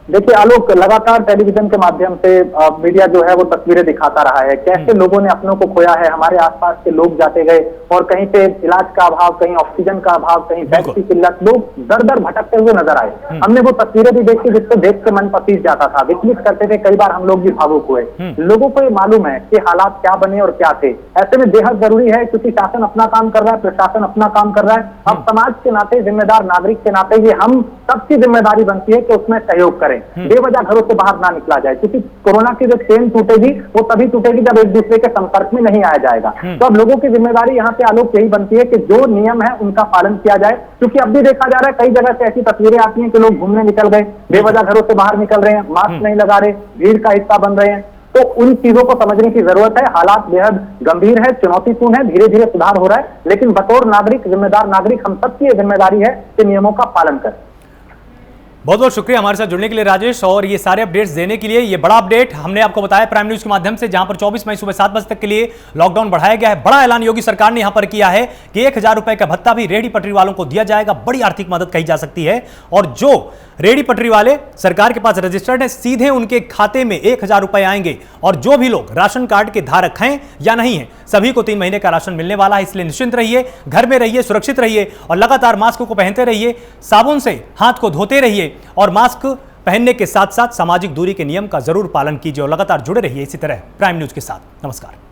देखिए आलोक, लगातार टेलीविजन के माध्यम से मीडिया जो है वो तस्वीरें दिखाता रहा है, कैसे लोगों ने अपनों को खोया है। हमारे आसपास के लोग जाते गए और कहीं पे इलाज का अभाव, कहीं ऑक्सीजन का अभाव, कहीं बेड की किल्लत, लोग दर दर भटकते हुए नजर आए। हमने वो तस्वीरें भी देखी जिसको देख के मन पसीज जाता था, विचलित करते थे, कई बार हम लोग भी भावुक हुए। लोगों को ये मालूम है कि हालात क्या बने और क्या थे। ऐसे में बेहद जरूरी है, क्योंकि शासन अपना काम कर रहा है, प्रशासन अपना काम कर रहा है। अब समाज के नाते, जिम्मेदार नागरिक के नाते ये हम सबकी जिम्मेदारी बनती है कि उसमें सहयोग करें, बेवजह घरों से बाहर ना निकला जाए, क्योंकि कोरोना की जो चेन टूटेगी वो तभी टूटेगी जब एक दूसरे के संपर्क में नहीं आया जाएगा। तो अब लोगों की जिम्मेदारी यहाँ पे आलोक यही बनती है कि जो नियम है उनका पालन किया जाए, क्योंकि अब भी देखा जा रहा है कई जगह से ऐसी तस्वीरें आती हैं कि लोग घूमने निकल गए, बेवजह घरों से बाहर निकल रहे हैं, मास्क नहीं लगा रहे, भीड़ का हिस्सा बन रहे हैं। तो उन चीजों को समझने की जरूरत है। हालात बेहद गंभीर है, चुनौतीपूर्ण है, धीरे धीरे सुधार हो रहा है, लेकिन बतौर नागरिक, जिम्मेदार नागरिक, हम सबकी जिम्मेदारी है कि नियमों का पालन करें। बहुत बहुत शुक्रिया हमारे साथ जुड़ने के लिए राजेश, और ये सारे अपडेट्स देने के लिए। ये बड़ा अपडेट हमने आपको बताया प्राइम न्यूज के माध्यम से, जहां पर 24 मई सुबह 7 बजे तक के लिए लॉकडाउन बढ़ाया गया है। बड़ा ऐलान योगी सरकार ने यहां पर किया है कि 1000 रुपए का भत्ता भी रेहड़ी पटरी वालों को दिया जाएगा। बड़ी आर्थिक मदद कही जा सकती है, और जो रेहड़ी पटरी वाले सरकार के पास रजिस्टर्ड है, सीधे उनके खाते में 1000 रुपए आएंगे। और जो भी लोग राशन कार्ड के धारक हैं या नहीं है, सभी को 3 महीने का राशन मिलने वाला है। इसलिए निश्चिंत रहिए, घर में रहिए, सुरक्षित रहिए, और लगातार मास्क को पहनते रहिए, साबुन से हाथ को धोते रहिए, और मास्क पहनने के साथ साथ सामाजिक दूरी के नियम का जरूर पालन कीजिए। और लगातार जुड़े रहिए इसी तरह प्राइम न्यूज के साथ। नमस्कार।